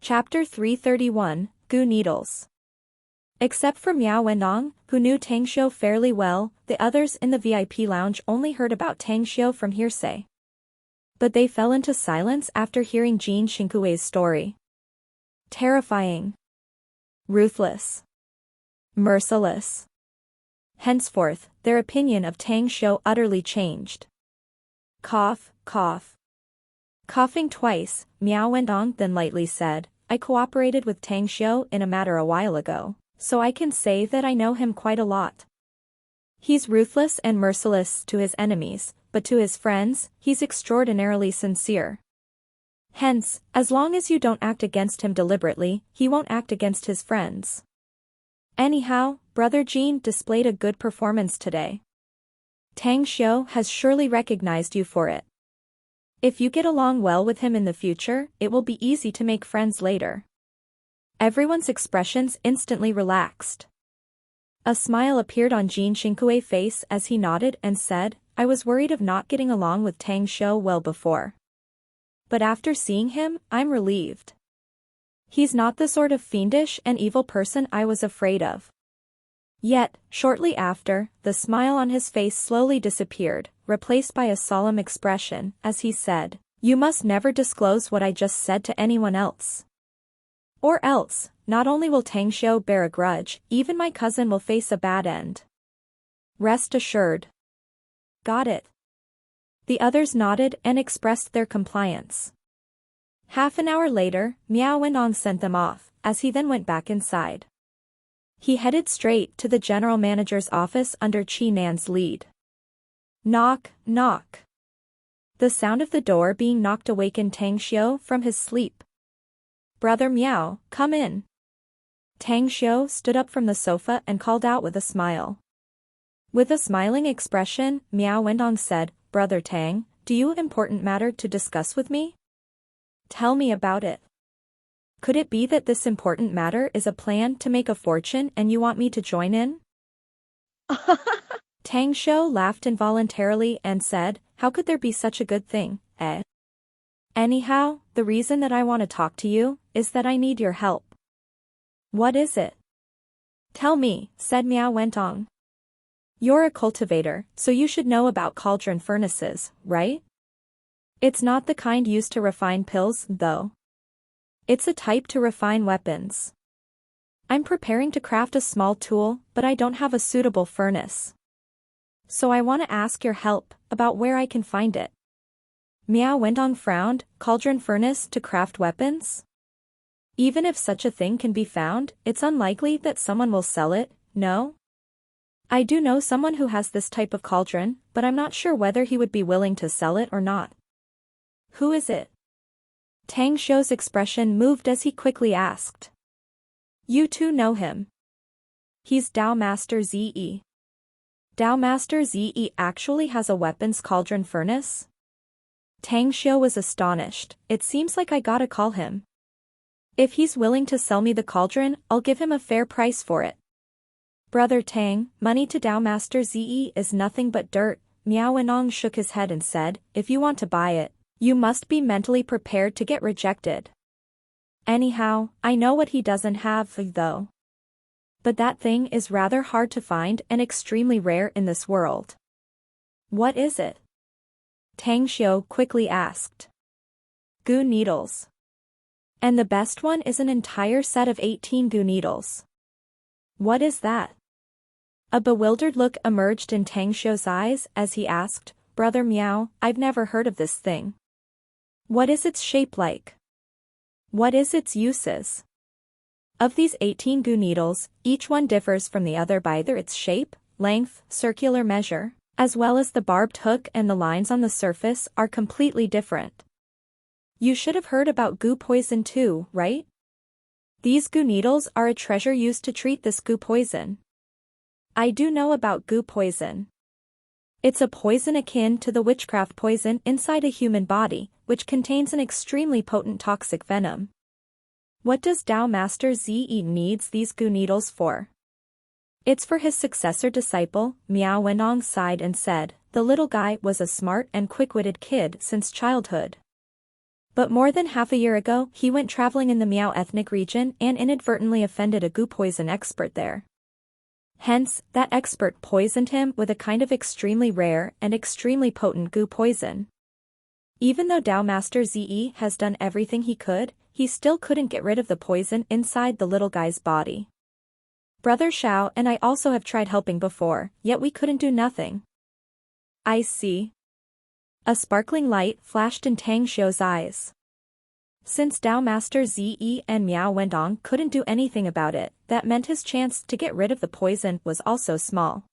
Chapter 331, Goo Needles. Except for Miao Wenong, who knew Tang Xiu fairly well, the others in the VIP lounge only heard about Tang Xiu from hearsay. But they fell into silence after hearing Jin Xinkui's story. Terrifying. Ruthless. Merciless. Henceforth, their opinion of Tang Xiu utterly changed. Cough, cough. Coughing twice, Miao Wenong then lightly said, I cooperated with Tang Xiu in a matter a while ago, so I can say that I know him quite a lot. He's ruthless and merciless to his enemies, but to his friends, he's extraordinarily sincere. Hence, as long as you don't act against him deliberately, he won't act against his friends. Anyhow, Brother Jin displayed a good performance today. Tang Xiu has surely recognized you for it. If you get along well with him in the future, it will be easy to make friends later. Everyone's expressions instantly relaxed. A smile appeared on Jin Xinkui's face as he nodded and said, I was worried of not getting along with Tang Xiu well before. But after seeing him, I'm relieved. He's not the sort of fiendish and evil person I was afraid of. Yet, shortly after, the smile on his face slowly disappeared, replaced by a solemn expression, as he said, You must never disclose what I just said to anyone else. Or else, not only will Tang Xiu bear a grudge, even my cousin will face a bad end. Rest assured. Got it. The others nodded and expressed their compliance. Half an hour later, Miao Wenong sent them off, as he then went back inside. He headed straight to the general manager's office under Qi Nan's lead. Knock, knock. The sound of the door being knocked awakened Tang Xiu from his sleep. Brother Miao, come in. Tang Xiu stood up from the sofa and called out with a smile. With a smiling expression, Miao Wenong said, Brother Tang, do you have important matter to discuss with me? Tell me about it. Could it be that this important matter is a plan to make a fortune and you want me to join in? Tang Xiu laughed involuntarily and said, How could there be such a good thing, eh? Anyhow, the reason that I want to talk to you is that I need your help. What is it? Tell me, said Miao Wenong. You're a cultivator, so you should know about cauldron furnaces, right? It's not the kind used to refine pills, though. It's a type to refine weapons. I'm preparing to craft a small tool, but I don't have a suitable furnace. So I want to ask your help about where I can find it. Miao Wenong frowned, cauldron furnace to craft weapons? Even if such a thing can be found, it's unlikely that someone will sell it, no? I do know someone who has this type of cauldron, but I'm not sure whether he would be willing to sell it or not. Who is it? Tang Xiu's expression moved as he quickly asked. You two know him. He's Dao Master Zi. Dao Master Zi actually has a weapons cauldron furnace? Tang Xiu was astonished. It seems like I gotta call him. If he's willing to sell me the cauldron, I'll give him a fair price for it. Brother Tang, money to Dao Master Zi is nothing but dirt. Miao Wenong shook his head and said, If you want to buy it, you must be mentally prepared to get rejected. Anyhow, I know what he doesn't have, though. But that thing is rather hard to find and extremely rare in this world. What is it? Tang Xiu quickly asked. Goo needles. And the best one is an entire set of 18 goo needles. What is that? A bewildered look emerged in Tang Xiu's eyes as he asked, Brother Miao, I've never heard of this thing. What is its shape like? What is its uses? Of these 18 goo needles, each one differs from the other by either its shape, length, circular measure, as well as the barbed hook and the lines on the surface are completely different. You should have heard about goo poison too, right? These goo needles are a treasure used to treat this goo poison. I do know about goo poison. It's a poison akin to the witchcraft poison inside a human body, which contains an extremely potent toxic venom. What does Dao Master Zi needs these goo needles for? It's for his successor disciple, Miao Wenong sighed and said, the little guy was a smart and quick-witted kid since childhood. But more than half a year ago, he went traveling in the Miao ethnic region and inadvertently offended a goo poison expert there. Hence, that expert poisoned him with a kind of extremely rare and extremely potent goo poison. Even though Dao Master Ze has done everything he could, he still couldn't get rid of the poison inside the little guy's body. Brother Xiao and I also have tried helping before, yet we couldn't do nothing. I see. A sparkling light flashed in Tang Xiu's eyes. Since Dao Master Ze and Miao Wendong couldn't do anything about it, that meant his chance to get rid of the poison was also small.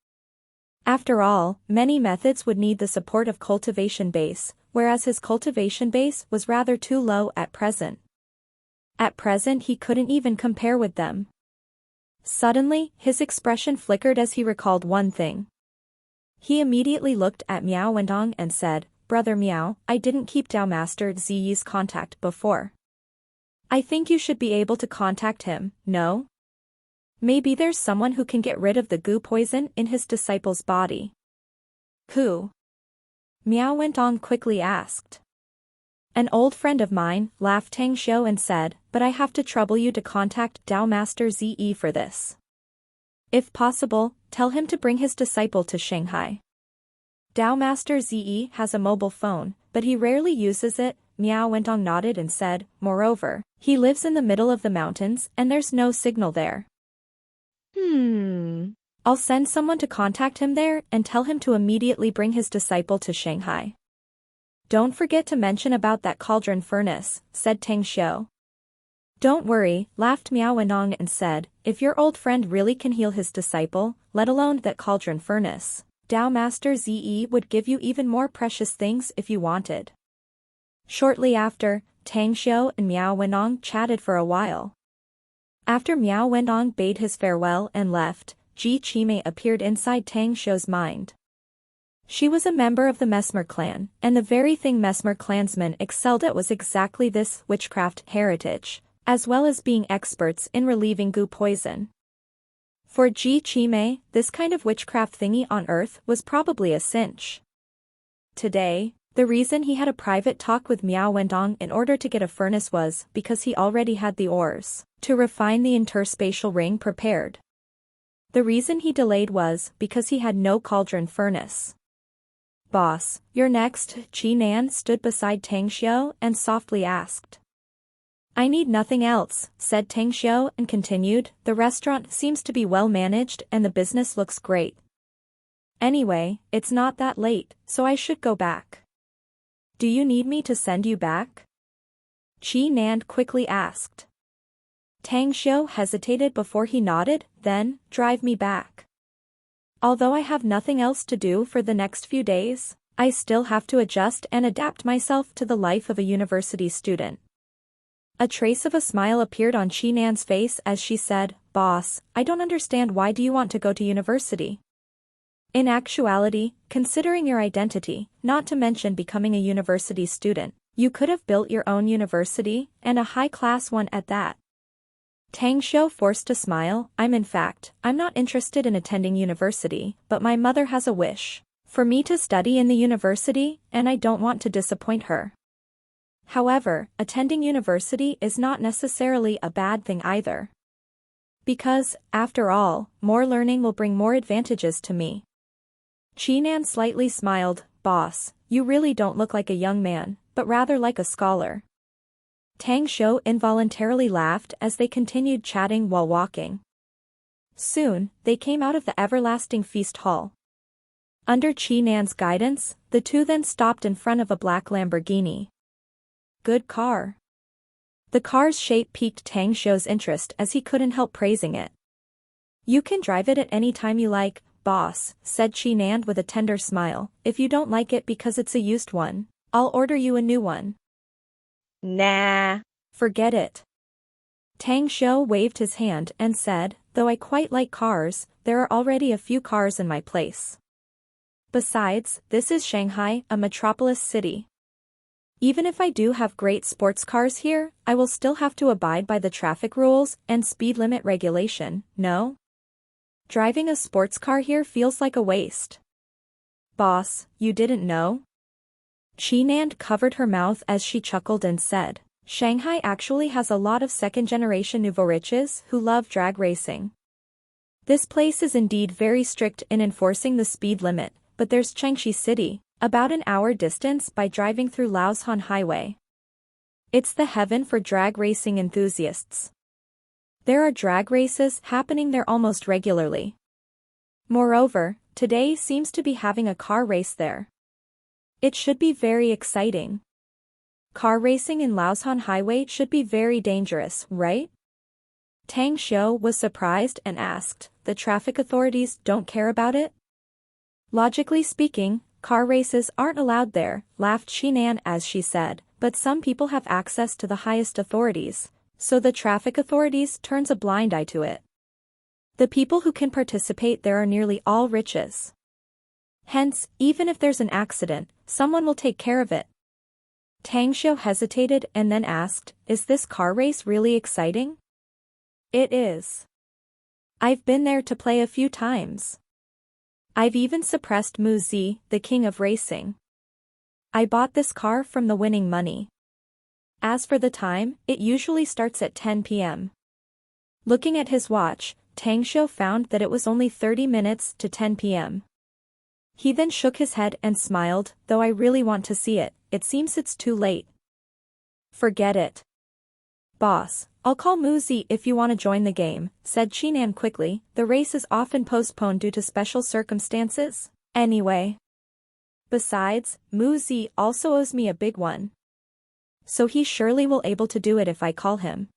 After all, many methods would need the support of cultivation base, whereas his cultivation base was rather too low at present. At present he couldn't even compare with them. Suddenly, his expression flickered as he recalled one thing. He immediately looked at Miao Wendong and said, "Brother Miao, I didn't keep Dao Master Ziyi's contact before. I think you should be able to contact him, no? Maybe there's someone who can get rid of the goo poison in his disciple's body." "Who?" Miao Wendong quickly asked. "An old friend of mine," laughed Tang Xiu and said, "but I have to trouble you to contact Dao Master Ze for this. If possible, tell him to bring his disciple to Shanghai. Dao Master Ze has a mobile phone, but he rarely uses it." Miao Wendong nodded and said, "Moreover, he lives in the middle of the mountains and there's no signal there." I'll send someone to contact him there and tell him to immediately bring his disciple to Shanghai. Don't forget to mention about that cauldron furnace," said Tang Xiu. "Don't worry," laughed Miao Wendong and said, "if your old friend really can heal his disciple, let alone that cauldron furnace, Dao Master Ze would give you even more precious things if you wanted." Shortly after, Tang Xiu and Miao Wendong chatted for a while. After Miao Wendong bade his farewell and left, Ji Qimei appeared inside Tang Xiu's mind. She was a member of the Mesmer clan, and the very thing Mesmer clansmen excelled at was exactly this witchcraft heritage, as well as being experts in relieving goo poison. For Ji Qimei, this kind of witchcraft thingy on earth was probably a cinch. Today, the reason he had a private talk with Miao Wendong in order to get a furnace was because he already had the ores to refine the interspatial ring prepared. The reason he delayed was because he had no cauldron furnace. "Boss, you're next." Qi Nan stood beside Tang Xiu and softly asked. "I need nothing else," said Tang Xiu and continued, "the restaurant seems to be well managed and the business looks great. Anyway, it's not that late, so I should go back." "Do you need me to send you back?" Qi Nan quickly asked. Tang Xiu hesitated before he nodded, then, "Drive me back. Although I have nothing else to do for the next few days, I still have to adjust and adapt myself to the life of a university student." A trace of a smile appeared on Qi Nan's face as she said, "Boss, I don't understand, why do you want to go to university? In actuality, considering your identity, not to mention becoming a university student, you could have built your own university, and a high-class one at that." Tang Xiu forced a smile. I'm not interested in attending university, but my mother has a wish for me to study in the university, and I don't want to disappoint her. However, attending university is not necessarily a bad thing either. Because, after all, more learning will bring more advantages to me." Qi Nan slightly smiled. "Boss, you really don't look like a young man, but rather like a scholar." Tang Xiu involuntarily laughed as they continued chatting while walking. Soon, they came out of the everlasting feast hall. Under Qi Nan's guidance, the two then stopped in front of a black Lamborghini. "Good car." The car's shape piqued Tang Xiu's interest as he couldn't help praising it. "You can drive it at any time you like, boss," said Qi Nan with a tender smile. "If you don't like it because it's a used one, I'll order you a new one." "Nah, forget it." Tang Xiu waved his hand and said, "Though I quite like cars, there are already a few cars in my place. Besides, this is Shanghai, a metropolis city. Even if I do have great sports cars here, I will still have to abide by the traffic rules and speed limit regulation, no? Driving a sports car here feels like a waste." "Boss, you didn't know?" Qinan covered her mouth as she chuckled and said, Shanghai actually has a lot of second-generation nouveau riches who love drag racing. This place is indeed very strict in enforcing the speed limit, but there's Chengxi City, about an hour distance by driving through Laoshan Highway. It's the heaven for drag racing enthusiasts. There are drag races happening there almost regularly. Moreover, today seems to be having a car race there. It should be very exciting. Car racing in Laoshan Highway should be very dangerous, right? Tang Xiu was surprised and asked, the traffic authorities don't care about it? Logically speaking, car races aren't allowed there, laughed Qinan as she said, but some people have access to the highest authorities, so the traffic authorities turns a blind eye to it. The people who can participate there are nearly all riches. Hence, even if there's an accident, someone will take care of it. Tang Xiu hesitated and then asked, is this car race really exciting? It is. I've been there to play a few times. I've even suppressed Mu Zi, the king of racing. I bought this car from the winning money. As for the time, it usually starts at 10 p.m. Looking at his watch, Tang Xiu found that it was only 30 minutes to 10 p.m. He then shook his head and smiled, though I really want to see it, it seems it's too late. Forget it. Boss, I'll call Mu Zi if you want to join the game, said Qinan quickly, the race is often postponed due to special circumstances, anyway. Besides, Mu Zi also owes me a big one. So he surely will able to do it if I call him.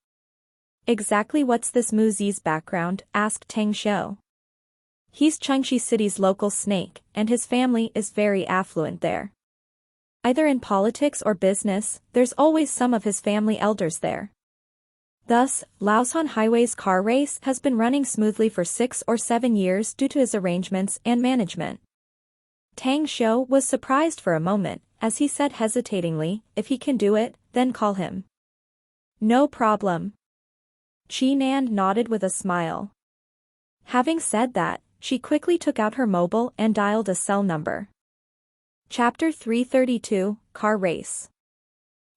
Exactly what's this Mu Zi's background, asked Tang Xiu. He's Chengxi City's local snake, and his family is very affluent there. Either in politics or business, there's always some of his family elders there. Thus, Laoshan Highway's car race has been running smoothly for 6 or 7 years due to his arrangements and management. Tang Xiu was surprised for a moment, as he said hesitatingly, if he can do it, then call him. No problem. Qinan nodded with a smile. Having said that, she quickly took out her mobile and dialed a cell number. Chapter 332, Car Race.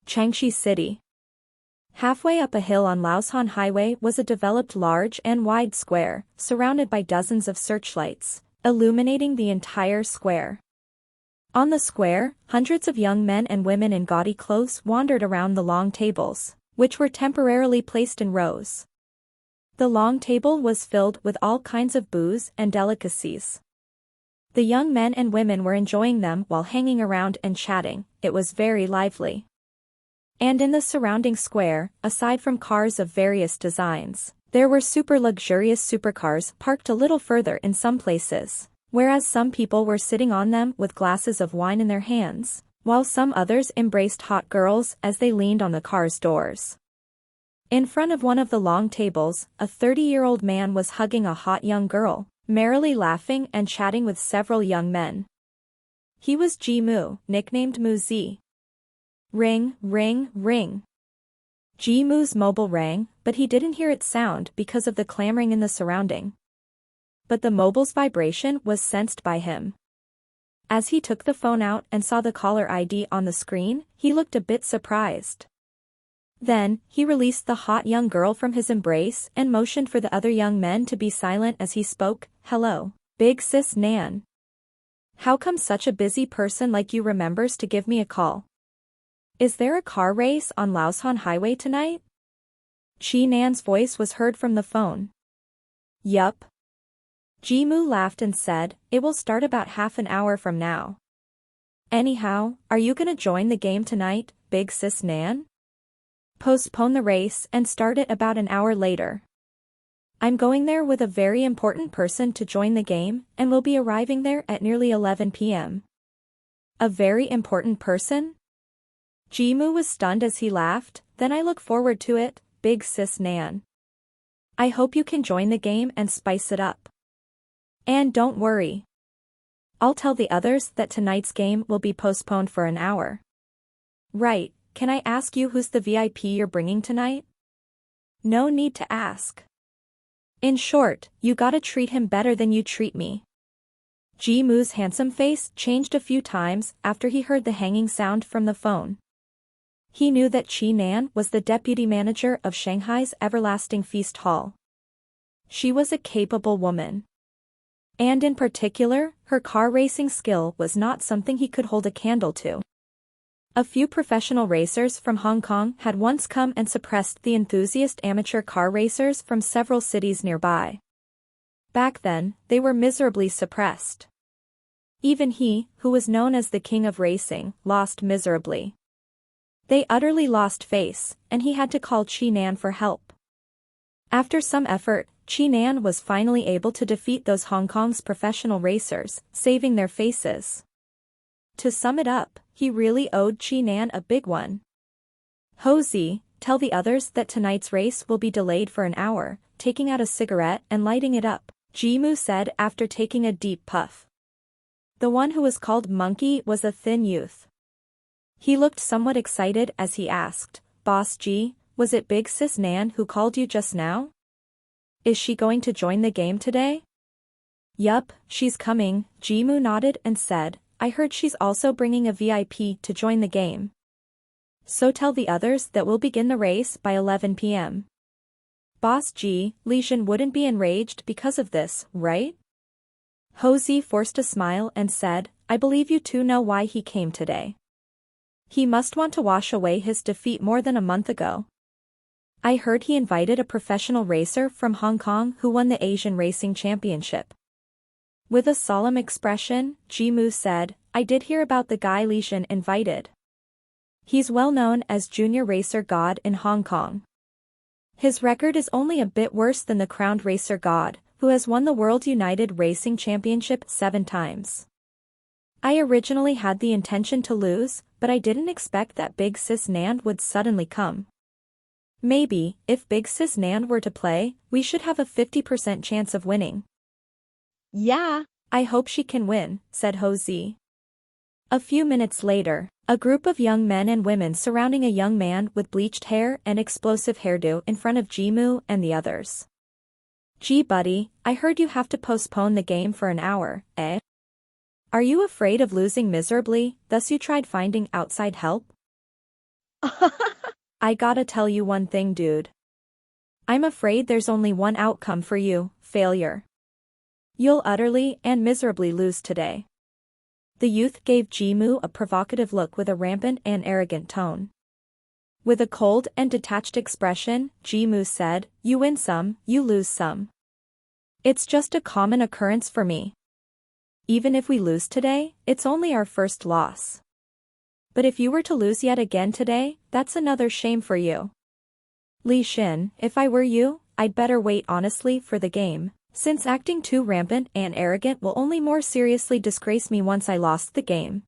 Chengxi City. Halfway up a hill on Laoshan Highway was a developed large and wide square, surrounded by dozens of searchlights, illuminating the entire square. On the square, hundreds of young men and women in gaudy clothes wandered around the long tables, which were temporarily placed in rows. The long table was filled with all kinds of booze and delicacies. The young men and women were enjoying them while hanging around and chatting, it was very lively. And in the surrounding square, aside from cars of various designs, there were super luxurious supercars parked a little further in some places, whereas some people were sitting on them with glasses of wine in their hands, while some others embraced hot girls as they leaned on the car's doors. In front of one of the long tables, a 30-year-old man was hugging a hot young girl, merrily laughing and chatting with several young men. He was Ji Mu, nicknamed Mu Zi. Ring, ring, ring. Ji Mu's mobile rang, but he didn't hear its sound because of the clamoring in the surrounding. But the mobile's vibration was sensed by him. As he took the phone out and saw the caller ID on the screen, he looked a bit surprised. Then, he released the hot young girl from his embrace and motioned for the other young men to be silent as he spoke, "Hello, big sis Nan. How come such a busy person like you remembers to give me a call? Is there a car race on Laoshan Highway tonight?" Nan's voice was heard from the phone. Yup. Jimu laughed and said, "It will start about half an hour from now. Anyhow, are you gonna join the game tonight, big sis Nan? Postpone the race and start it about an hour later. I'm going there with a very important person to join the game and will be arriving there at nearly 11 p.m. A very important person? Jimu was stunned as he laughed, "Then I look forward to it, big sis Nan. I hope you can join the game and spice it up. And don't worry. I'll tell the others that tonight's game will be postponed for an hour. Right, can I ask you who's the VIP you're bringing tonight?" "No need to ask. In short, you gotta treat him better than you treat me." Ji-Moo's handsome face changed a few times after he heard the hanging sound from the phone. He knew that Qi Nan was the deputy manager of Shanghai's Everlasting Feast Hall. She was a capable woman. And in particular, her car racing skill was not something he could hold a candle to. A few professional racers from Hong Kong had once come and suppressed the enthusiast amateur car racers from several cities nearby. Back then, they were miserably suppressed. Even he, who was known as the king of racing, lost miserably. They utterly lost face, and he had to call Qi Nan for help. After some effort, Qi Nan was finally able to defeat those Hong Kong's professional racers, saving their faces. To sum it up, he really owed Qi Nan a big one. Hosey, tell the others that tonight's race will be delayed for an hour, taking out a cigarette and lighting it up, Ji-Moo said after taking a deep puff. The one who was called Monkey was a thin youth. He looked somewhat excited as he asked, Boss G, was it Big Sis Nan who called you just now? Is she going to join the game today? Yup, she's coming, Ji-Moo nodded and said, I heard she's also bringing a VIP to join the game. So tell the others that we'll begin the race by 11 p.m. Boss G, Li Shan wouldn't be enraged because of this, right? Hosey forced a smile and said, I believe you two know why he came today. He must want to wash away his defeat more than a month ago. I heard he invited a professional racer from Hong Kong who won the Asian Racing Championship. With a solemn expression, Ji-Moo said, I did hear about the guy Li Shan invited. He's well known as Junior Racer God in Hong Kong. His record is only a bit worse than the crowned Racer God, who has won the World United Racing Championship 7 times. I originally had the intention to lose, but I didn't expect that Big Sis Nan would suddenly come. Maybe, if Big Sis Nan were to play, we should have a 50% chance of winning. Yeah, I hope she can win, said Hosey. A few minutes later, a group of young men and women surrounding a young man with bleached hair and explosive hairdo in front of Ji-Moo and the others. Gee buddy, I heard you have to postpone the game for an hour, eh? Are you afraid of losing miserably, thus you tried finding outside help? I gotta tell you one thing, dude. I'm afraid there's only one outcome for you, failure. You'll utterly and miserably lose today. The youth gave Ji-Moo a provocative look with a rampant and arrogant tone. With a cold and detached expression, Ji-Moo said, you win some, you lose some. It's just a common occurrence for me. Even if we lose today, it's only our first loss. But if you were to lose yet again today, that's another shame for you. Li Shan, if I were you, I'd better wait honestly for the game, since acting too rampant and arrogant will only more seriously disgrace me once I lost the game.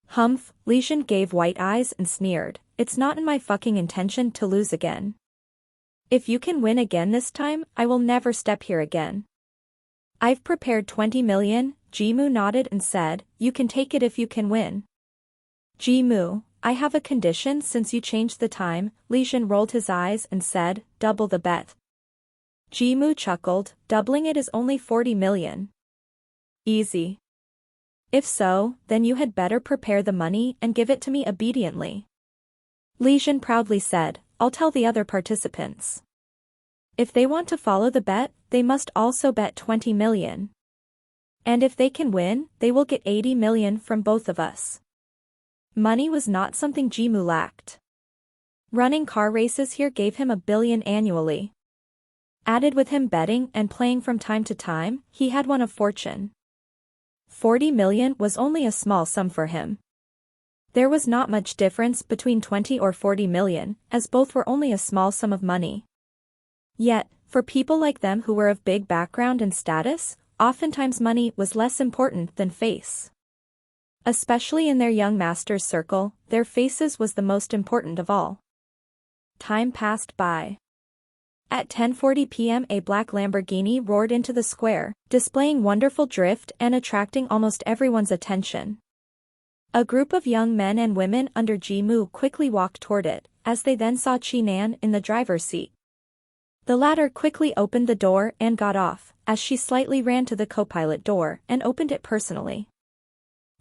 Humph, Li Shan gave white eyes and sneered, it's not in my fucking intention to lose again. If you can win again this time, I will never step here again. I've prepared 20 million, Ji-Moo nodded and said, you can take it if you can win. Ji-Moo, I have a condition since you changed the time, Li Shan rolled his eyes and said, double the bet. Ji-Moo chuckled, doubling it is only 40 million. Easy. If so, then you had better prepare the money and give it to me obediently. Li Shan proudly said, I'll tell the other participants. If they want to follow the bet, they must also bet 20 million. And if they can win, they will get 80 million from both of us. Money was not something Ji-Moo lacked. Running car races here gave him $1 billion annually. Added with him betting and playing from time to time, he had won a fortune. 40 million was only a small sum for him. There was not much difference between 20 or 40 million, as both were only a small sum of money. Yet, for people like them who were of big background and status, oftentimes money was less important than face. Especially in their young master's circle, their faces was the most important of all. Time passed by. At 10:40 p.m. a black Lamborghini roared into the square, displaying wonderful drift and attracting almost everyone's attention. A group of young men and women under Ji-Moo quickly walked toward it, as they then saw Qi Nan in the driver's seat. The latter quickly opened the door and got off, as she slightly ran to the co-pilot door and opened it personally.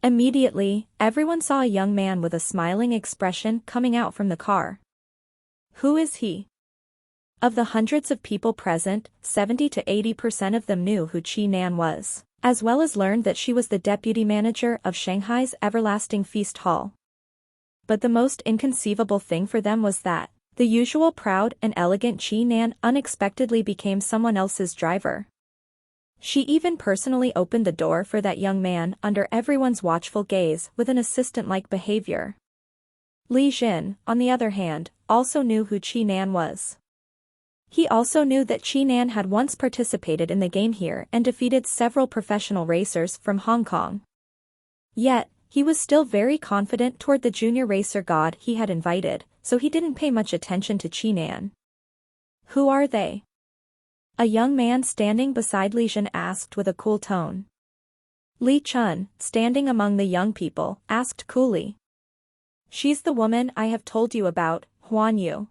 Immediately, everyone saw a young man with a smiling expression coming out from the car. Who is he? Of the hundreds of people present, 70 to 80% of them knew who Qi Nan was, as well as learned that she was the deputy manager of Shanghai's Everlasting Feast Hall. But the most inconceivable thing for them was that the usual proud and elegant Qi Nan unexpectedly became someone else's driver. She even personally opened the door for that young man under everyone's watchful gaze with an assistant-like behavior. Li Jin, on the other hand, also knew who Qi Nan was. He also knew that Qi Nan had once participated in the game here and defeated several professional racers from Hong Kong. Yet, he was still very confident toward the junior racer god he had invited, so he didn't pay much attention to Qi Nan. Who are they? A young man standing beside Li Jin asked with a cool tone. Li Chun, standing among the young people, asked coolly. She's the woman I have told you about, Huan Yu.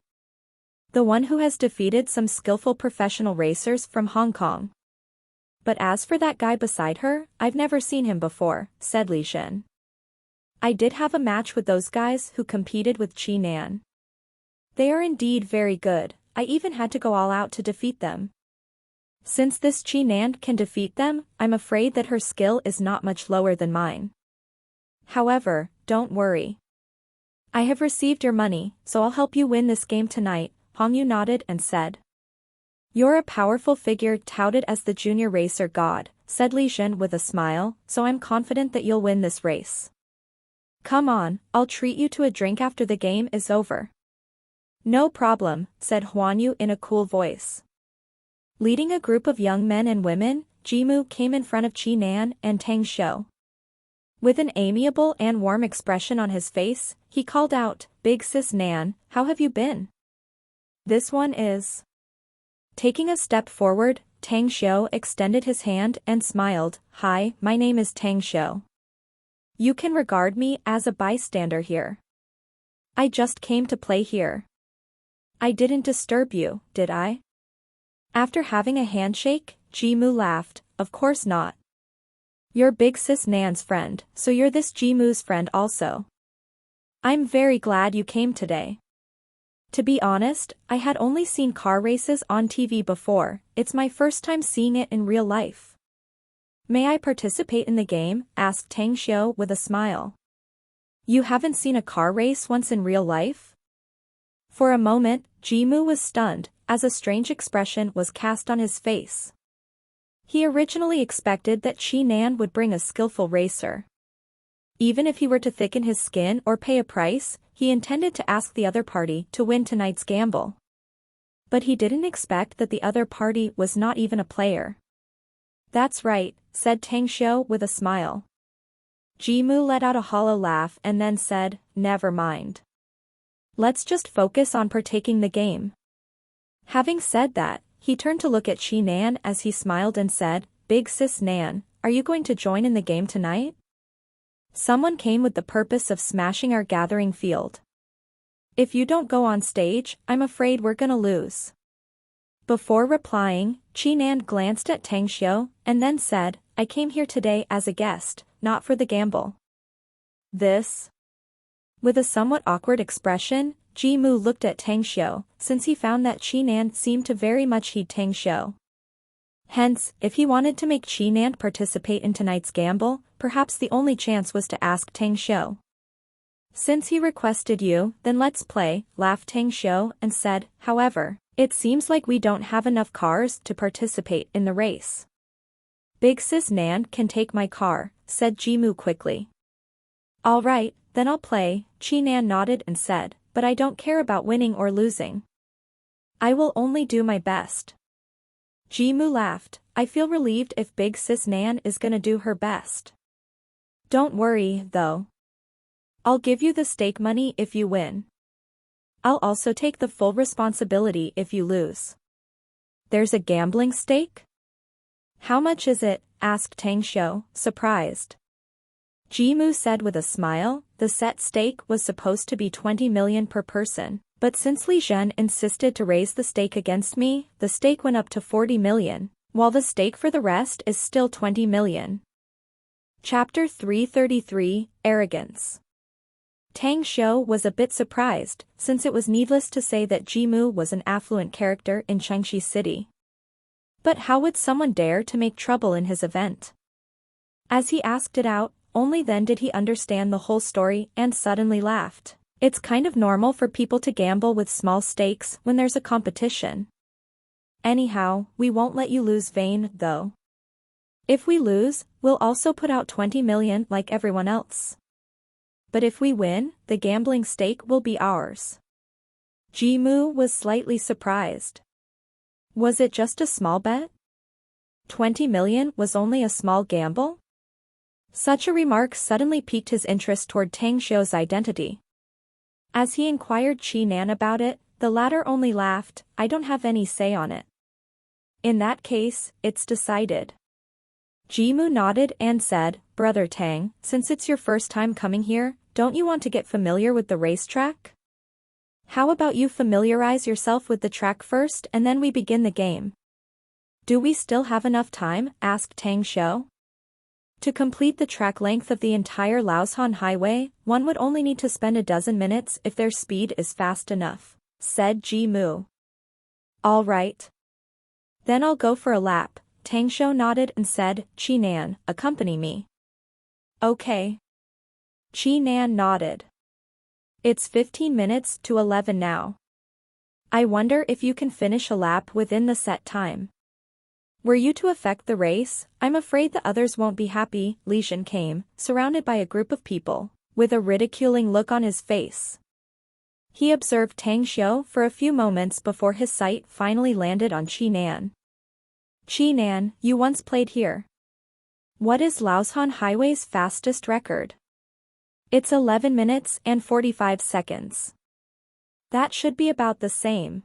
The one who has defeated some skillful professional racers from Hong Kong. But as for that guy beside her, I've never seen him before, said Li Jin. I did have a match with those guys who competed with Qi Nan. They are indeed very good, I even had to go all out to defeat them. Since this Qi Nan can defeat them, I'm afraid that her skill is not much lower than mine. However, don't worry. I have received your money, so I'll help you win this game tonight, Hong Yu nodded and said. You're a powerful figure touted as the junior racer god, said Li Jin with a smile, so I'm confident that you'll win this race. Come on, I'll treat you to a drink after the game is over. No problem, said Huan Yu in a cool voice. Leading a group of young men and women, Jimu came in front of Qi Nan and Tang Xiu. With an amiable and warm expression on his face, he called out, Big Sis Nan, how have you been? This one is. Taking a step forward, Tang Xiu extended his hand and smiled. Hi, my name is Tang Xiu. You can regard me as a bystander here. I just came to play here. I didn't disturb you, did I? After having a handshake, Jimu laughed. Of course not. You're Big Sis Nan's friend, so you're this Jimu's friend also. I'm very glad you came today. To be honest, I had only seen car races on TV before, it's my first time seeing it in real life. May I participate in the game? Asked Tang Xiu with a smile. You haven't seen a car race once in real life? For a moment, Jimu was stunned, as a strange expression was cast on his face. He originally expected that Qi Nan would bring a skillful racer. Even if he were to thicken his skin or pay a price, he intended to ask the other party to win tonight's gamble. But he didn't expect that the other party was not even a player. That's right, said Tang Xiu with a smile. Jimu let out a hollow laugh and then said, never mind. Let's just focus on partaking the game. Having said that, he turned to look at Qi Nan as he smiled and said, Big Sis Nan, are you going to join in the game tonight? Someone came with the purpose of smashing our gathering field. If you don't go on stage, I'm afraid we're gonna lose. Before replying, Qi Nan glanced at Tang Xiu, and then said, I came here today as a guest, not for the gamble. This? With a somewhat awkward expression, Jimu looked at Tang Xiu, since he found that Qi Nan seemed to very much heed Tang Xiu. Hence, if he wanted to make Qi Nan participate in tonight's gamble, perhaps the only chance was to ask Tang Xiu. Since he requested you, then let's play, laughed Tang Xiu and said, however, it seems like we don't have enough cars to participate in the race. Big Sis Nan can take my car, said Jimu quickly. All right, then I'll play, Qi Nan nodded and said, but I don't care about winning or losing. I will only do my best. Jimu laughed, I feel relieved if Big Sis Nan is gonna do her best. Don't worry, though. I'll give you the stake money if you win. I'll also take the full responsibility if you lose. There's a gambling stake? How much is it? Asked Tang Xiu, surprised. Jimu said with a smile, the set stake was supposed to be 20 million per person, But since Li Zhen insisted to raise the stake against me, the stake went up to 40 million, while the stake for the rest is still 20 million. Chapter 333, Arrogance. Tang Xiu was a bit surprised, since it was needless to say that Jimu was an affluent character in Chengxi City. But how would someone dare to make trouble in his event? As he asked it out, only then did he understand the whole story and suddenly laughed. It's kind of normal for people to gamble with small stakes when there's a competition. Anyhow, we won't let you lose Vane, though. If we lose, we'll also put out 20 million like everyone else. But if we win, the gambling stake will be ours. Jimu was slightly surprised. Was it just a small bet? 20 million was only a small gamble? Such a remark suddenly piqued his interest toward Tang Xiu's identity. As he inquired Qi Nan about it, the latter only laughed, "I don't have any say on it." In that case, it's decided. Jimu nodded and said, "Brother Tang, since it's your first time coming here, don't you want to get familiar with the racetrack? How about you familiarize yourself with the track first and then we begin the game?" "Do we still have enough time?" asked Tang Xiu. To complete the track length of the entire Laoshan Highway, one would only need to spend a dozen minutes if their speed is fast enough, said Jimu. All right. Then I'll go for a lap. Tang Xiu nodded and said, "Qi Nan, accompany me." Okay. Qi Nan nodded. It's 15 minutes to 11 now. I wonder if you can finish a lap within the set time. Were you to affect the race, I'm afraid the others won't be happy. Li Zhen came, surrounded by a group of people, with a ridiculing look on his face. He observed Tang Xiu for a few moments before his sight finally landed on Qi Nan. "Qi Nan, you once played here. What is Laoshan Highway's fastest record?" "It's 11 minutes and 45 seconds. That should be about the same."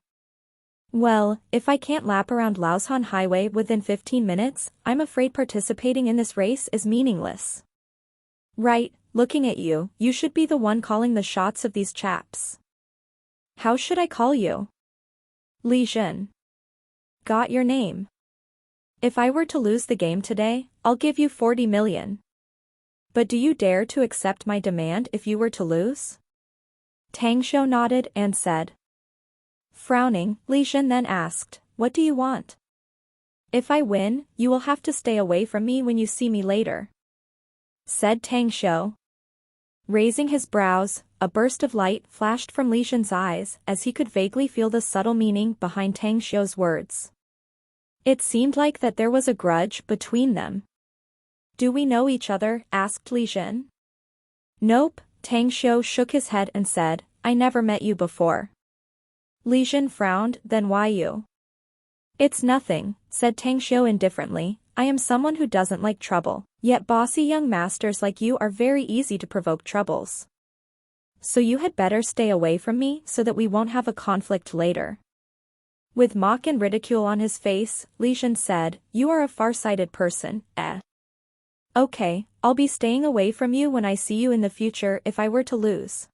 "Well, if I can't lap around Laoshan Highway within 15 minutes, I'm afraid participating in this race is meaningless." "Right, looking at you, you should be the one calling the shots of these chaps." "How should I call you?" "Li Zhen." "Got your name. If I were to lose the game today, I'll give you 40 million. But do you dare to accept my demand if you were to lose?" Tang Xiu nodded and said. Frowning, Li Zhen then asked, "What do you want?" "If I win, you will have to stay away from me when you see me later," said Tang Xiu. Raising his brows, a burst of light flashed from Li Zhen's eyes as he could vaguely feel the subtle meaning behind Tang Xiu's words. It seemed like that there was a grudge between them. "Do we know each other?" asked Li Zhen. "Nope," Tang Xiu shook his head and said, "I never met you before." Li Zhen frowned, "Then why you?" "It's nothing," said Tang Xiu indifferently, "I am someone who doesn't like trouble, yet bossy young masters like you are very easy to provoke troubles. So you had better stay away from me so that we won't have a conflict later." With mock and ridicule on his face, Li Zhen said, "You are a far-sighted person, eh? Okay, I'll be staying away from you when I see you in the future if I were to lose."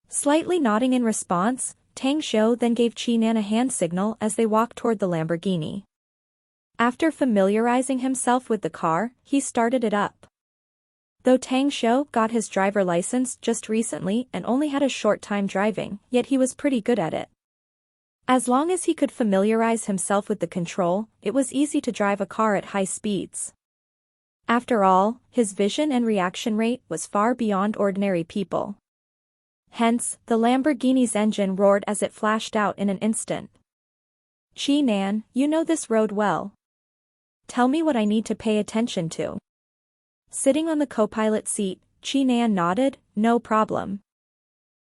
Slightly nodding in response, Tang Xiu then gave Qi Nan a hand signal as they walked toward the Lamborghini. After familiarizing himself with the car, he started it up. Though Tang Xiu got his driver license just recently and only had a short time driving, yet he was pretty good at it. As long as he could familiarize himself with the control, it was easy to drive a car at high speeds. After all, his vision and reaction rate was far beyond ordinary people. Hence, the Lamborghini's engine roared as it flashed out in an instant. "Qi Nan, you know this road well. Tell me what I need to pay attention to." Sitting on the co-pilot seat, Qi Nan nodded, "No problem.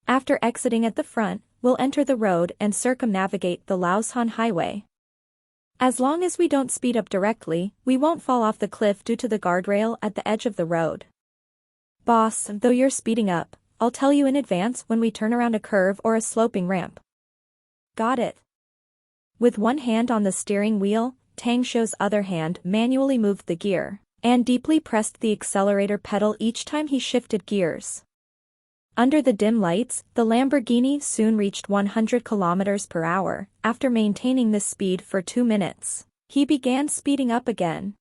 After exiting at the front, we'll enter the road and circumnavigate the Laoshan Highway. As long as we don't speed up directly, we won't fall off the cliff due to the guardrail at the edge of the road. Boss, though you're speeding up, I'll tell you in advance when we turn around a curve or a sloping ramp." "Got it." With one hand on the steering wheel, Tang Xiu's other hand manually moved the gear, and deeply pressed the accelerator pedal each time he shifted gears. Under the dim lights, the Lamborghini soon reached 100 kilometers per hour. After maintaining this speed for 2 minutes, he began speeding up again.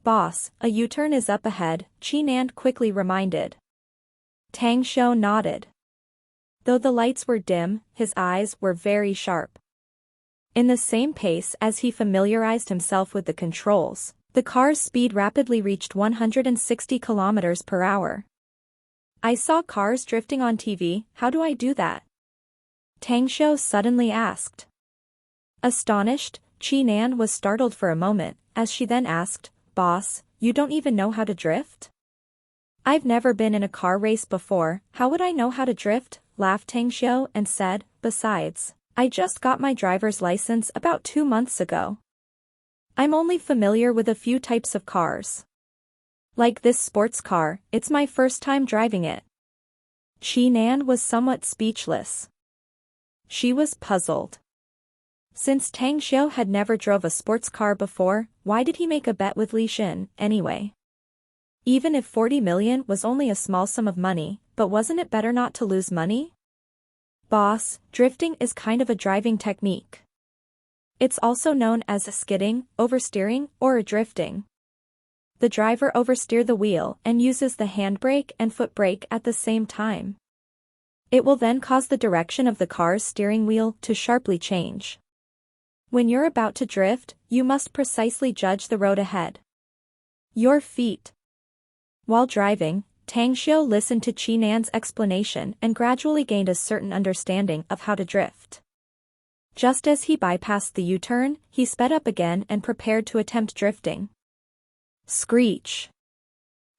"Boss, a U-turn is up ahead," Qinan quickly reminded. Tang Xiu nodded. Though the lights were dim, his eyes were very sharp. In the same pace as he familiarized himself with the controls, the car's speed rapidly reached 160 kilometers per hour. "I saw cars drifting on TV, how do I do that?" Tang Xiu suddenly asked. Astonished, Qinan was startled for a moment, as she then asked, "Boss, you don't even know how to drift?" "I've never been in a car race before, how would I know how to drift?" laughed Tang Xiu and said, "Besides, I just got my driver's license about 2 months ago. I'm only familiar with a few types of cars. Like this sports car, it's my first time driving it." Qinan was somewhat speechless. She was puzzled. Since Tang Xiu had never drove a sports car before, why did he make a bet with Li Xin, anyway? Even if 40 million was only a small sum of money, but wasn't it better not to lose money? "Boss, drifting is kind of a driving technique. It's also known as a skidding, oversteering, or a drifting. The driver oversteers the wheel and uses the handbrake and foot brake at the same time. It will then cause the direction of the car's steering wheel to sharply change. When you're about to drift, you must precisely judge the road ahead. Your feet." While driving, Tang Xiu listened to Qinan's explanation and gradually gained a certain understanding of how to drift. Just as he bypassed the U-turn, he sped up again and prepared to attempt drifting. Screech!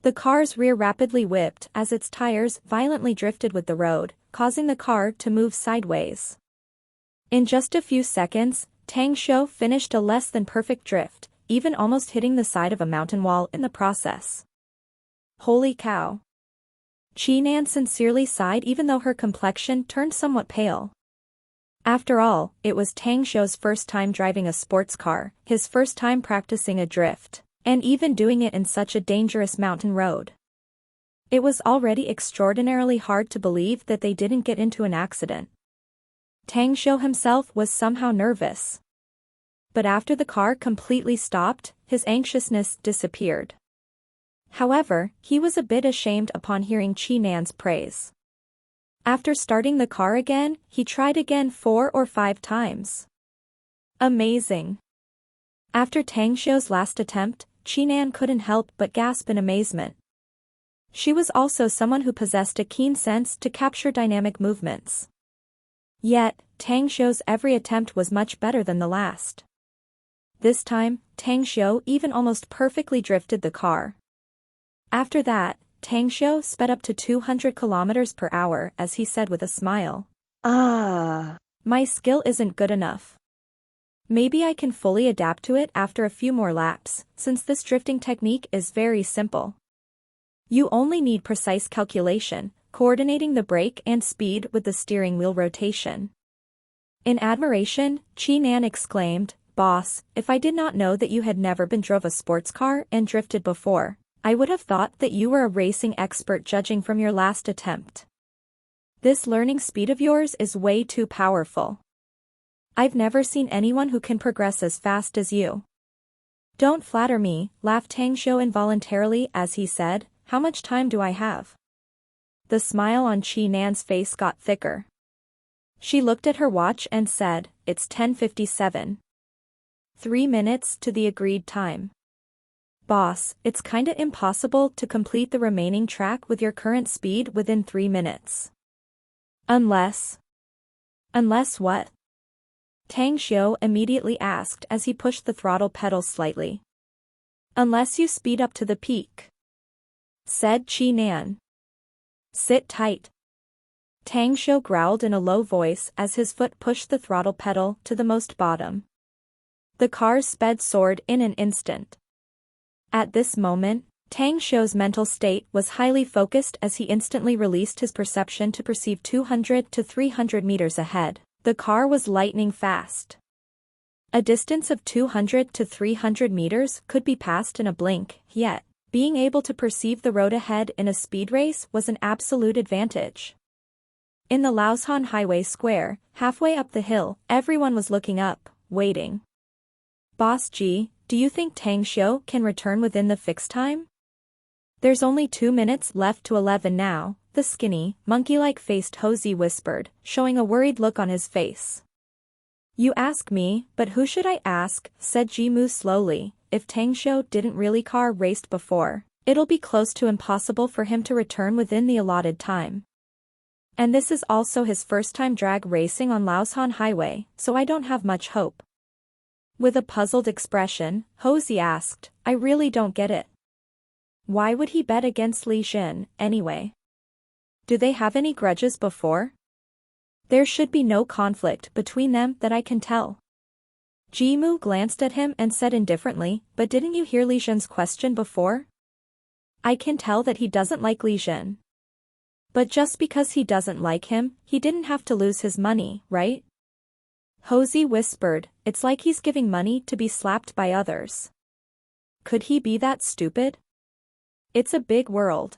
The car's rear rapidly whipped as its tires violently drifted with the road, causing the car to move sideways. In just a few seconds, Tang Xiu finished a less than perfect drift, even almost hitting the side of a mountain wall in the process. Holy cow! Qinan sincerely sighed even though her complexion turned somewhat pale. After all, it was Tang Xiu's first time driving a sports car, his first time practicing a drift, and even doing it in such a dangerous mountain road. It was already extraordinarily hard to believe that they didn't get into an accident. Tang Xiu himself was somehow nervous. But after the car completely stopped, his anxiousness disappeared. However, he was a bit ashamed upon hearing Qinan's praise. After starting the car again, he tried again 4 or 5 times. Amazing! After Tang Xiu's last attempt, Qinan couldn't help but gasp in amazement. She was also someone who possessed a keen sense to capture dynamic movements. Yet, Tang Xiu's every attempt was much better than the last. This time, Tang Xiu even almost perfectly drifted the car. After that, Tang Xiu sped up to 200 kilometers per hour as he said with a smile. My skill isn't good enough. Maybe I can fully adapt to it after a few more laps, since this drifting technique is very simple. You only need precise calculation, coordinating the brake and speed with the steering wheel rotation." In admiration, Qinan exclaimed, "Boss, if I did not know that you had never been drove a sports car and drifted before, I would have thought that you were a racing expert judging from your last attempt. This learning speed of yours is way too powerful. I've never seen anyone who can progress as fast as you." "Don't flatter me," laughed Tang Xiu involuntarily as he said, "How much time do I have?" The smile on Qinan's face got thicker. She looked at her watch and said, "It's 10:57. 3 minutes to the agreed time. Boss, it's kinda impossible to complete the remaining track with your current speed within 3 minutes. Unless what?" Tang Xiu immediately asked as he pushed the throttle pedal slightly. "Unless you speed up to the peak," said Qinan. "Sit tight." Tang Xiu growled in a low voice as his foot pushed the throttle pedal to the most bottom. The car's speed soared in an instant. At this moment, Tang Xiu's mental state was highly focused as he instantly released his perception to perceive 200 to 300 meters ahead. The car was lightning fast. A distance of 200 to 300 meters could be passed in a blink, yet, Being able to perceive the road ahead in a speed race was an absolute advantage. In the Laoshan Highway Square, halfway up the hill, everyone was looking up, waiting. Boss G, do you think Tang Xiu can return within the fixed time? There's only 2 minutes left to 11 now, the skinny, monkey-like faced Hosey whispered, showing a worried look on his face. You ask me, but who should I ask, said Jimu slowly. If Tang Xiu didn't really car raced before, it'll be close to impossible for him to return within the allotted time. And this is also his first time drag racing on Laoshan Highway, so I don't have much hope. With a puzzled expression, Hosey asked, I really don't get it. Why would he bet against Li Xin, anyway? Do they have any grudges before? There should be no conflict between them that I can tell. Jimu glanced at him and said indifferently, but didn't you hear Li Xin's question before? I can tell that he doesn't like Li Xin. But just because he doesn't like him, he didn't have to lose his money, right? Hosey whispered, it's like he's giving money to be slapped by others. Could he be that stupid? It's a big world.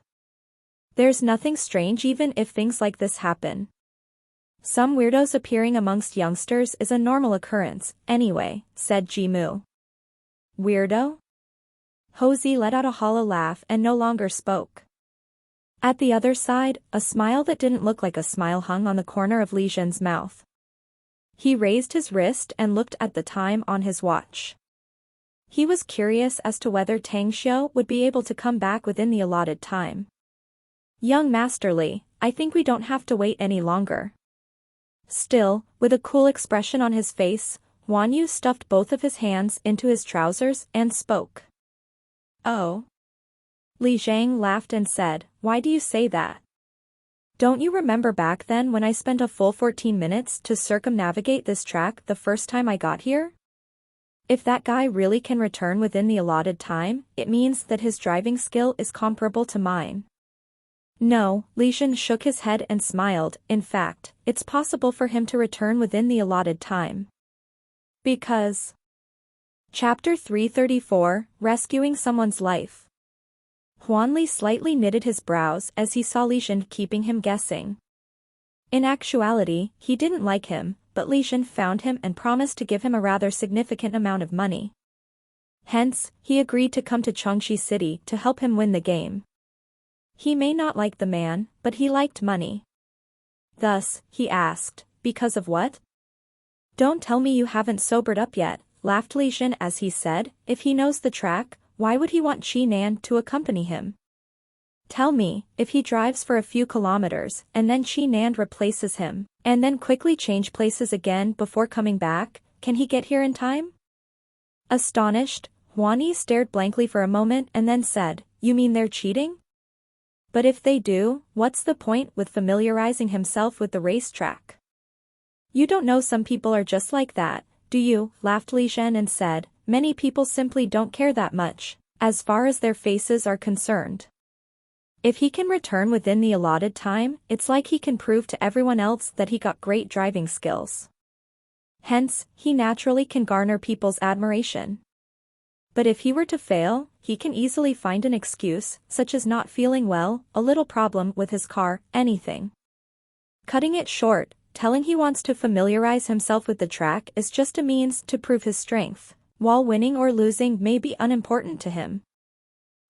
There's nothing strange even if things like this happen. Some weirdos appearing amongst youngsters is a normal occurrence, anyway, said Jimu. Weirdo? Hosey let out a hollow laugh and no longer spoke. At the other side, a smile that didn't look like a smile hung on the corner of Li Xin's mouth. He raised his wrist and looked at the time on his watch. He was curious as to whether Tang Xiu would be able to come back within the allotted time. Young Master Li, I think we don't have to wait any longer. Still, with a cool expression on his face, Huan Yu stuffed both of his hands into his trousers and spoke. Oh. Li Zhang laughed and said, why do you say that? Don't you remember back then when I spent a full 14 minutes to circumnavigate this track the first time I got here? If that guy really can return within the allotted time, it means that his driving skill is comparable to mine. No, Li Xin shook his head and smiled. In fact, it's possible for him to return within the allotted time. Because. Chapter 334, Rescuing Someone's Life. Huan Li slightly knitted his brows as he saw Li Xin keeping him guessing. In actuality, he didn't like him, but Li Xin found him and promised to give him a rather significant amount of money. Hence, he agreed to come to Chengxi City to help him win the game. He may not like the man, but he liked money. Thus, he asked, because of what? Don't tell me you haven't sobered up yet, laughed Li Xin as he said, if he knows the track, why would he want Qi Nan to accompany him? Tell me, if he drives for a few kilometers, and then Qi Nan replaces him, and then quickly change places again before coming back, can he get here in time? Astonished, Huan Yi stared blankly for a moment and then said, you mean they're cheating? But if they do, what's the point with familiarizing himself with the racetrack? You don't know some people are just like that, do you? Laughed Li Zhen and said, many people simply don't care that much, as far as their faces are concerned. If he can return within the allotted time, it's like he can prove to everyone else that he got great driving skills. Hence, he naturally can garner people's admiration. But if he were to fail, he can easily find an excuse, such as not feeling well, a little problem with his car, anything. Cutting it short, telling he wants to familiarize himself with the track is just a means to prove his strength, while winning or losing may be unimportant to him.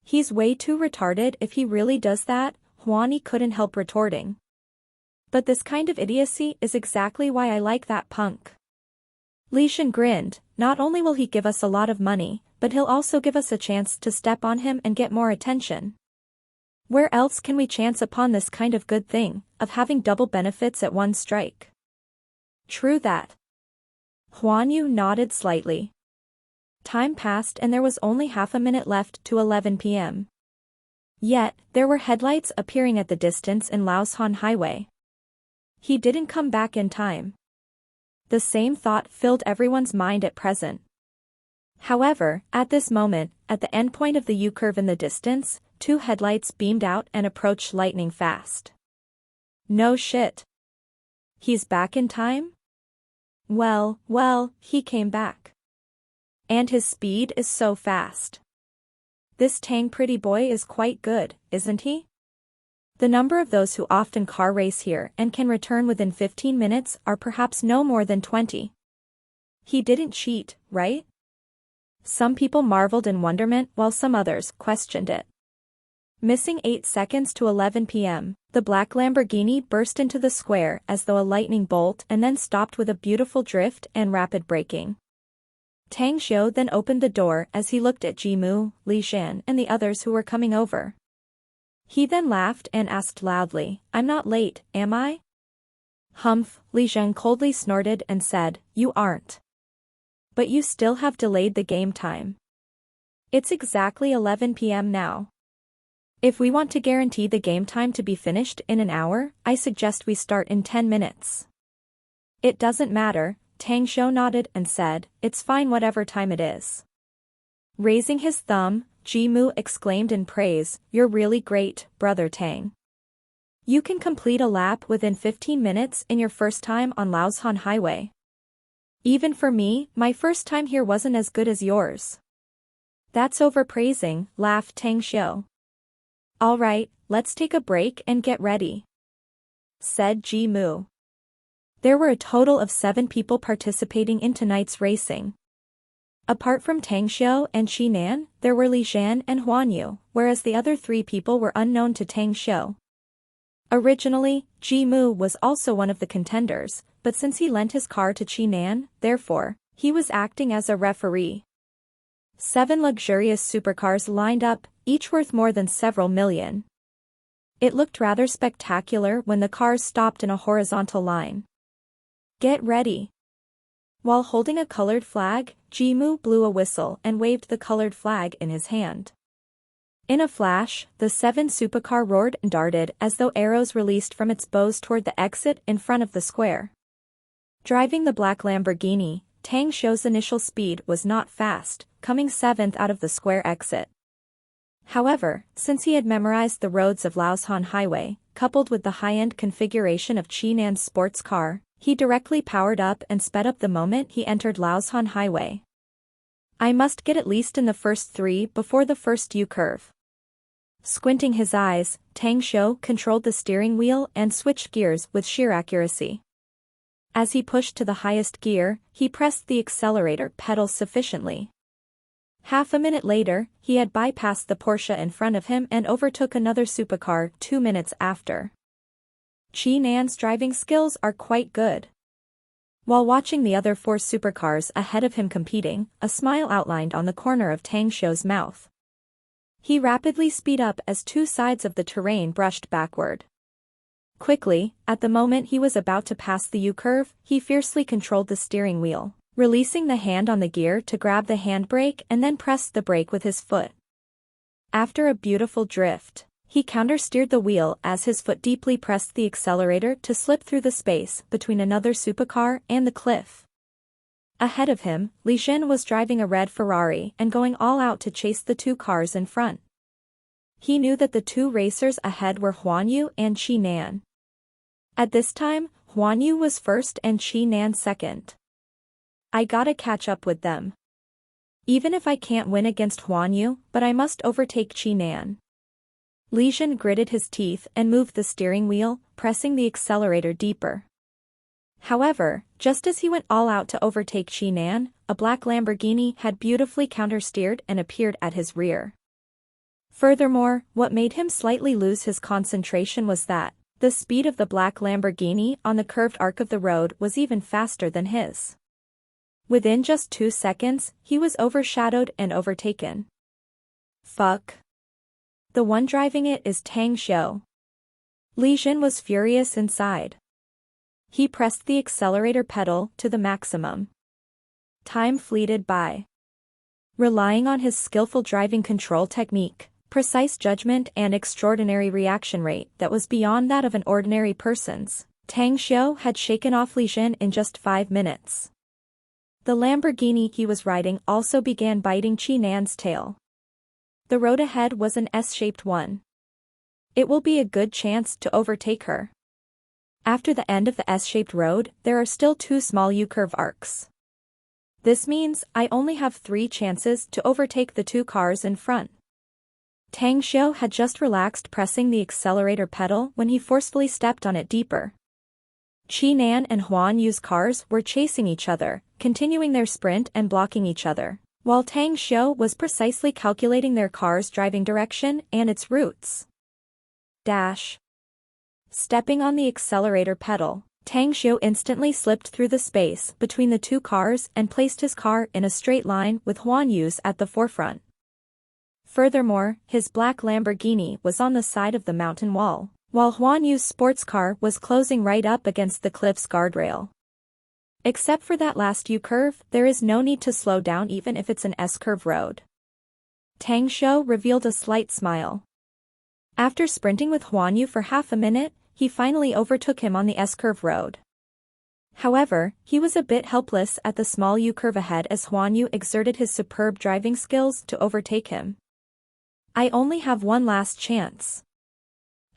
He's way too retarded if he really does that, Huan Yi couldn't help retorting. But this kind of idiocy is exactly why I like that punk. Li Shen grinned, not only will he give us a lot of money, but he'll also give us a chance to step on him and get more attention. Where else can we chance upon this kind of good thing, of having double benefits at one strike? True that. Huan Yu nodded slightly. Time passed and there was only half a minute left to 11 p.m. Yet, there were headlights appearing at the distance in Laoshan Highway. He didn't come back in time. The same thought filled everyone's mind at present. However, at this moment, at the endpoint of the U-curve in the distance, two headlights beamed out and approached lightning fast. No shit. He's back in time? Well, he came back. And his speed is so fast. This Tang pretty boy is quite good, isn't he? The number of those who often car race here and can return within 15 minutes are perhaps no more than 20. He didn't cheat, right? Some people marveled in wonderment while some others questioned it. Missing 8 seconds to 11 p.m., the black Lamborghini burst into the square as though a lightning bolt and then stopped with a beautiful drift and rapid braking. Tang Xiu then opened the door as he looked at Jimu, Li Shan and the others who were coming over. He then laughed and asked loudly, "I'm not late, am I?" "Humph," Li Shan coldly snorted and said, "You aren't. But you still have delayed the game time. It's exactly 11 p.m. now. If we want to guarantee the game time to be finished in an hour, I suggest we start in 10 minutes. It doesn't matter," Tang Xiu nodded and said, "It's fine whatever time it is." Raising his thumb, Jimu exclaimed in praise, "You're really great, Brother Tang. You can complete a lap within 15 minutes in your first time on Laoshan Highway. Even for me, my first time here wasn't as good as yours." "That's overpraising," laughed Tang Xiu. "All right, let's take a break and get ready," said Jimu. There were a total of 7 people participating in tonight's racing. Apart from Tang Xiu and Qi Nan, there were Li Shan and Huan Yu, whereas the other 3 people were unknown to Tang Xiu. Originally, Jimu was also one of the contenders, but since he lent his car to Qi Nan, therefore, he was acting as a referee. 7 luxurious supercars lined up, each worth more than several million. It looked rather spectacular when the cars stopped in a horizontal line. "Get ready." While holding a colored flag, Jimu blew a whistle and waved the colored flag in his hand. In a flash, the 7 supercar roared and darted as though arrows released from its bows toward the exit in front of the square. Driving the black Lamborghini, Tang Xiu's initial speed was not fast, coming 7th out of the square exit. However, since he had memorized the roads of Laoshan Highway, coupled with the high-end configuration of Qi Nan's sports car, he directly powered up and sped up the moment he entered Laoshan Highway. "I must get at least in the first 3 before the first U-curve." Squinting his eyes, Tang Xiu controlled the steering wheel and switched gears with sheer accuracy. As he pushed to the highest gear, he pressed the accelerator pedal sufficiently. Half a minute later, he had bypassed the Porsche in front of him and overtook another supercar 2 minutes after. Qi Nan's driving skills are quite good. While watching the other 4 supercars ahead of him competing, a smile outlined on the corner of Tang Xiu's mouth. He rapidly sped up as 2 sides of the terrain brushed backward. Quickly, at the moment he was about to pass the U-curve, he fiercely controlled the steering wheel, releasing the hand on the gear to grab the handbrake and then pressed the brake with his foot. After a beautiful drift, he counter-steered the wheel as his foot deeply pressed the accelerator to slip through the space between another supercar and the cliff. Ahead of him, Li Shan was driving a red Ferrari and going all out to chase the 2 cars in front. He knew that the 2 racers ahead were Huan Yu and Qi Nan. At this time, Huan Yu was first and Qi Nan second. "I gotta catch up with them. Even if I can't win against Huan Yu, but I must overtake Qi Nan." Li Shan gritted his teeth and moved the steering wheel, pressing the accelerator deeper. However, just as he went all out to overtake Qi Nan, a black Lamborghini had beautifully counter-steered and appeared at his rear. Furthermore, what made him slightly lose his concentration was that the speed of the black Lamborghini on the curved arc of the road was even faster than his. Within just 2 seconds, he was overshadowed and overtaken. "Fuck. The one driving it is Tang Xiu." Li Shan was furious inside. He pressed the accelerator pedal to the maximum. Time fleeted by. Relying on his skillful driving control technique, precise judgment and extraordinary reaction rate that was beyond that of an ordinary person's, Tang Xiu had shaken off Li Shan in just 5 minutes. The Lamborghini he was riding also began biting Qi Nan's tail. The road ahead was an S-shaped one. It will be a good chance to overtake her. After the end of the S-shaped road, there are still 2 small U-curve arcs. This means I only have 3 chances to overtake the 2 cars in front. Tang Xiu had just relaxed pressing the accelerator pedal when he forcefully stepped on it deeper. Qi Nan and Huan Yu's cars were chasing each other, continuing their sprint and blocking each other, while Tang Xiu was precisely calculating their car's driving direction and its routes. Dash. Stepping on the accelerator pedal, Tang Xiu instantly slipped through the space between the two cars and placed his car in a straight line with Huan Yu's at the forefront. Furthermore, his black Lamborghini was on the side of the mountain wall, while Huan Yu's sports car was closing right up against the cliff's guardrail. Except for that last U-curve, there is no need to slow down even if it's an S-curve road. Tang Xiu revealed a slight smile. After sprinting with Huan Yu for half a minute, he finally overtook him on the S-curve road. However, he was a bit helpless at the small U-curve ahead as Huan Yu exerted his superb driving skills to overtake him. I only have one last chance.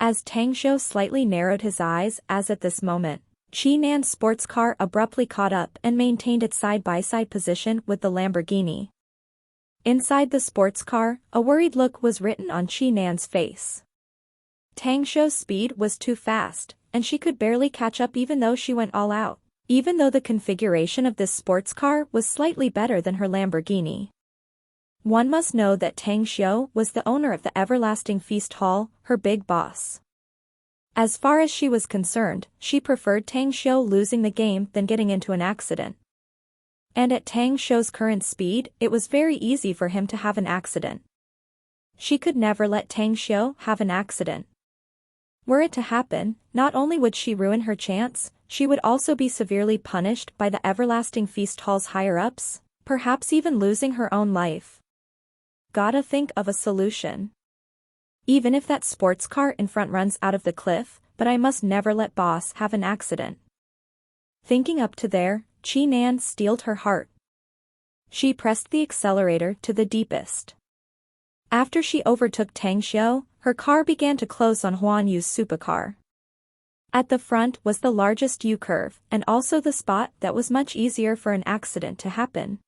As Tang Xiu slightly narrowed his eyes as at this moment, Qi Nan's sports car abruptly caught up and maintained its side-by-side position with the Lamborghini. Inside the sports car, a worried look was written on Qi Nan's face. Tang Xiu's speed was too fast, and she could barely catch up even though she went all out, even though the configuration of this sports car was slightly better than her Lamborghini. One must know that Tang Xiu was the owner of the Everlasting Feast Hall, her big boss. As far as she was concerned, she preferred Tang Xiu losing the game than getting into an accident. And at Tang Xiu's current speed, it was very easy for him to have an accident. She could never let Tang Xiu have an accident. Were it to happen, not only would she ruin her chance, she would also be severely punished by the Everlasting Feast Hall's higher-ups, perhaps even losing her own life. Gotta think of a solution. Even if that sports car in front runs out of the cliff, but I must never let boss have an accident. Thinking up to there, Qi Nan steeled her heart. She pressed the accelerator to the deepest. After she overtook Tang Xiu, her car began to close on Huan Yu's supercar. At the front was the largest U-curve, and also the spot that was much easier for an accident to happen.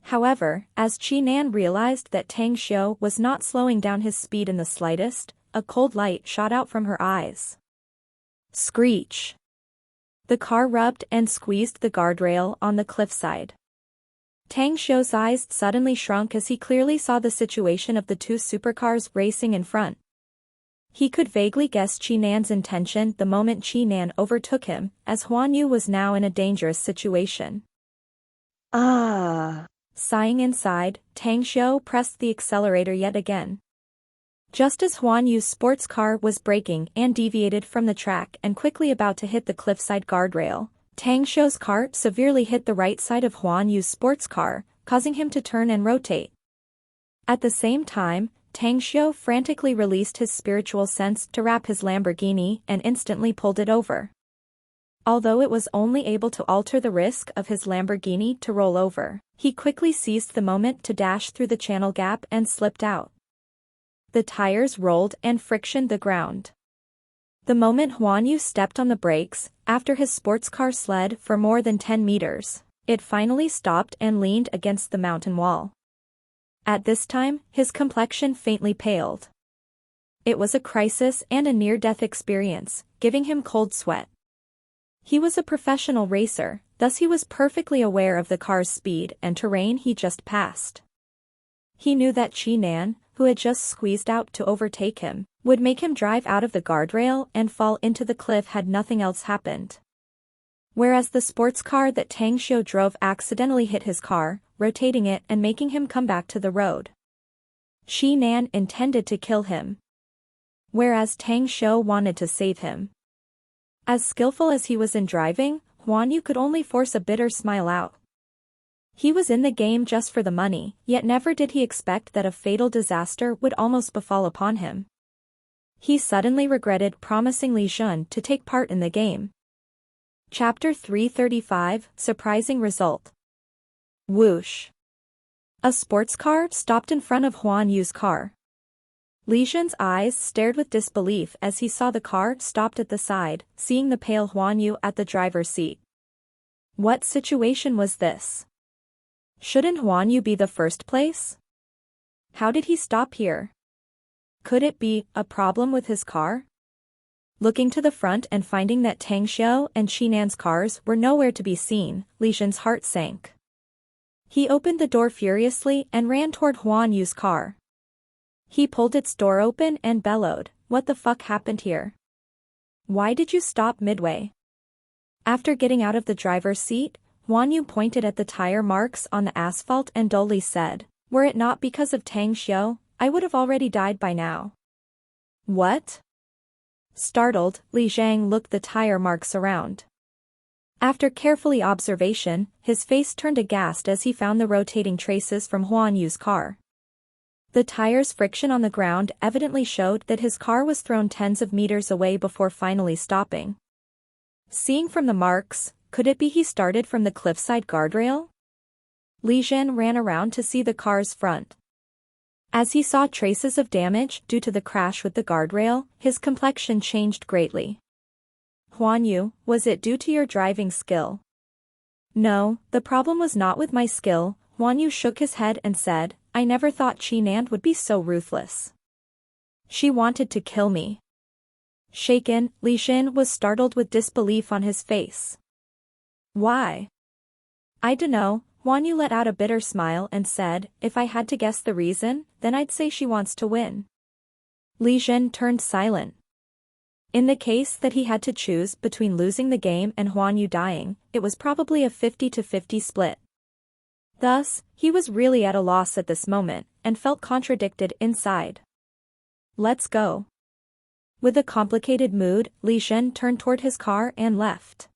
However, as Qi Nan realized that Tang Xiu was not slowing down his speed in the slightest, a cold light shot out from her eyes. Screech! The car rubbed and squeezed the guardrail on the cliffside. Tang Xiu's eyes suddenly shrunk as he clearly saw the situation of the two supercars racing in front. He could vaguely guess Qi Nan's intention the moment Qi Nan overtook him, as Huan Yu was now in a dangerous situation. Sighing inside, Tang Xiu pressed the accelerator yet again. Just as Huan Yu's sports car was braking and deviated from the track and quickly about to hit the cliffside guardrail, Tang Xiu's car severely hit the right side of Huan Yu's sports car, causing him to turn and rotate. At the same time, Tang Xiu frantically released his spiritual sense to wrap his Lamborghini and instantly pulled it over. Although it was only able to alter the risk of his Lamborghini to roll over, he quickly seized the moment to dash through the channel gap and slipped out. The tires rolled and frictioned the ground. The moment Huan Yu stepped on the brakes, after his sports car slid for more than 10 meters, it finally stopped and leaned against the mountain wall. At this time, his complexion faintly paled. It was a crisis and a near-death experience, giving him cold sweat. He was a professional racer, thus he was perfectly aware of the car's speed and terrain he just passed. He knew that Qi Nan, who had just squeezed out to overtake him, would make him drive out of the guardrail and fall into the cliff had nothing else happened. Whereas the sports car that Tang Xiu drove accidentally hit his car, rotating it and making him come back to the road. Qi Nan intended to kill him, whereas Tang Xiu wanted to save him. As skillful as he was in driving, Huan Yu could only force a bitter smile out. He was in the game just for the money, yet never did he expect that a fatal disaster would almost befall upon him. He suddenly regretted promising Li Jun to take part in the game. Chapter 335, Surprising Result. Whoosh! A sports car stopped in front of Huan Yu's car. Li Jun's eyes stared with disbelief as he saw the car stopped at the side, seeing the pale Huan Yu at the driver's seat. What situation was this? Shouldn't Huan Yu be the first place? How did he stop here? Could it be a problem with his car? Looking to the front and finding that Tang Xiao and Qinan's cars were nowhere to be seen, Li Zhen's heart sank. He opened the door furiously and ran toward Huan Yu's car. He pulled its door open and bellowed, "What the fuck happened here? Why did you stop midway?" After getting out of the driver's seat, Huan Yu pointed at the tire marks on the asphalt and dully said, "Were it not because of Tang Xiao, I would have already died by now." "What?" Startled, Li Zhang looked the tire marks around. After carefully observation, his face turned aghast as he found the rotating traces from Huan Yu's car. The tire's friction on the ground evidently showed that his car was thrown tens of meters away before finally stopping. Seeing from the marks, could it be he started from the cliffside guardrail? Li Zhen ran around to see the car's front. As he saw traces of damage due to the crash with the guardrail, his complexion changed greatly. "Huan Yu, was it due to your driving skill?" "No, the problem was not with my skill," Huan Yu shook his head and said, "I never thought Qinan would be so ruthless. She wanted to kill me." Shaken, Li Zhen was startled with disbelief on his face. "Why?" "I dunno," Huan Yu let out a bitter smile and said, "If I had to guess the reason, then I'd say she wants to win." Li Zhen turned silent. In the case that he had to choose between losing the game and Huan Yu dying, it was probably a 50-50 split. Thus, he was really at a loss at this moment, and felt contradicted inside. "Let's go." With a complicated mood, Li Zhen turned toward his car and left.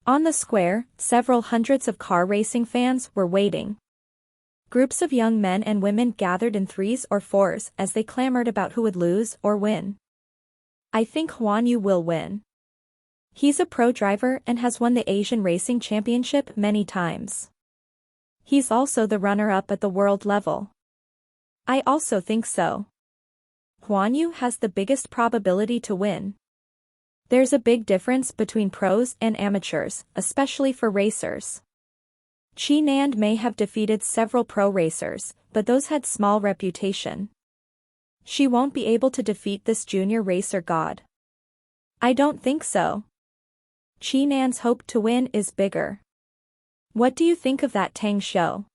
On the square, several hundreds of car racing fans were waiting. Groups of young men and women gathered in threes or fours as they clamored about who would lose or win. "I think Huan Yu will win. He's a pro driver and has won the Asian Racing Championship many times. He's also the runner-up at the world level." "I also think so. Huan Yu has the biggest probability to win. There's a big difference between pros and amateurs, especially for racers. Qinan may have defeated several pro racers, but those had small reputation. She won't be able to defeat this junior racer god." "I don't think so. Qinan's hope to win is bigger." "What do you think of that Tang Xiao?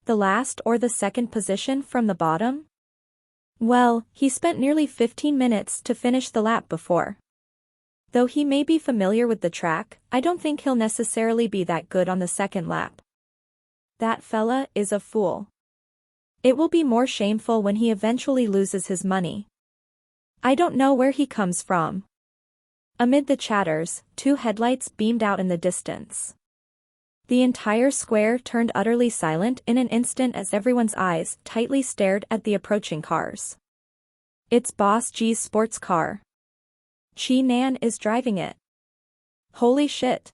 The last or the second position from the bottom?" "Well, he spent nearly 15 minutes to finish the lap before. Though he may be familiar with the track, I don't think he'll necessarily be that good on the second lap. That fella is a fool. It will be more shameful when he eventually loses his money. I don't know where he comes from." Amid the chatters, two headlights beamed out in the distance. The entire square turned utterly silent in an instant as everyone's eyes tightly stared at the approaching cars. "It's Boss G's sports car. Qinan is driving it. Holy shit.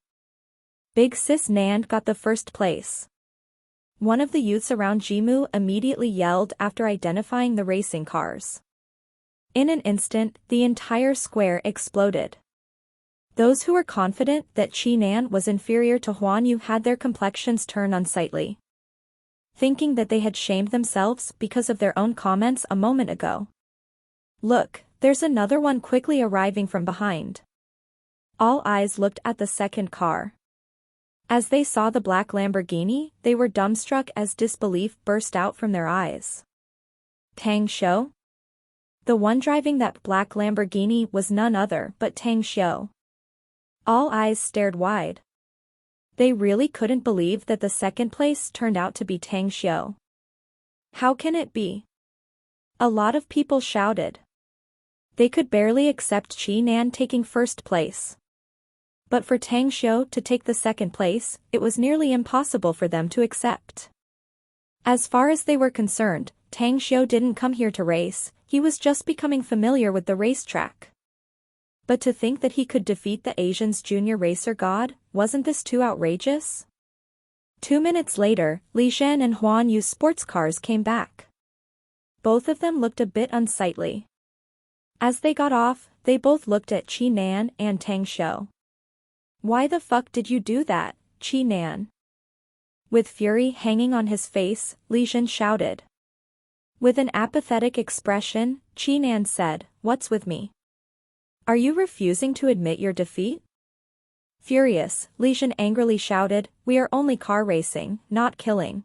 Big Sis Nan got the first place." One of the youths around Jimu immediately yelled after identifying the racing cars. In an instant, the entire square exploded. Those who were confident that Qinan was inferior to Huan Yu had their complexions turn unsightly, thinking that they had shamed themselves because of their own comments a moment ago. "Look, there's another one quickly arriving from behind." All eyes looked at the second car. As they saw the black Lamborghini, they were dumbstruck as disbelief burst out from their eyes. Tang Xiao? The one driving that black Lamborghini was none other but Tang Xiao. All eyes stared wide. They really couldn't believe that the second place turned out to be Tang Xiao. "How can it be?" A lot of people shouted. They could barely accept Qinan taking first place. But for Tang Xiao to take the second place, it was nearly impossible for them to accept. As far as they were concerned, Tang Xiao didn't come here to race, he was just becoming familiar with the racetrack. But to think that he could defeat the Asian's junior racer god, wasn't this too outrageous? 2 minutes later, Li Zhen and Huan Yu's sports cars came back. Both of them looked a bit unsightly. As they got off, they both looked at Qinan and Tang Xiao. "Why the fuck did you do that, Qinan?" With fury hanging on his face, Li Zhen shouted. With an apathetic expression, Qinan said, "What's with me? Are you refusing to admit your defeat?" Furious, Li Zhen angrily shouted, "We are only car racing, not killing.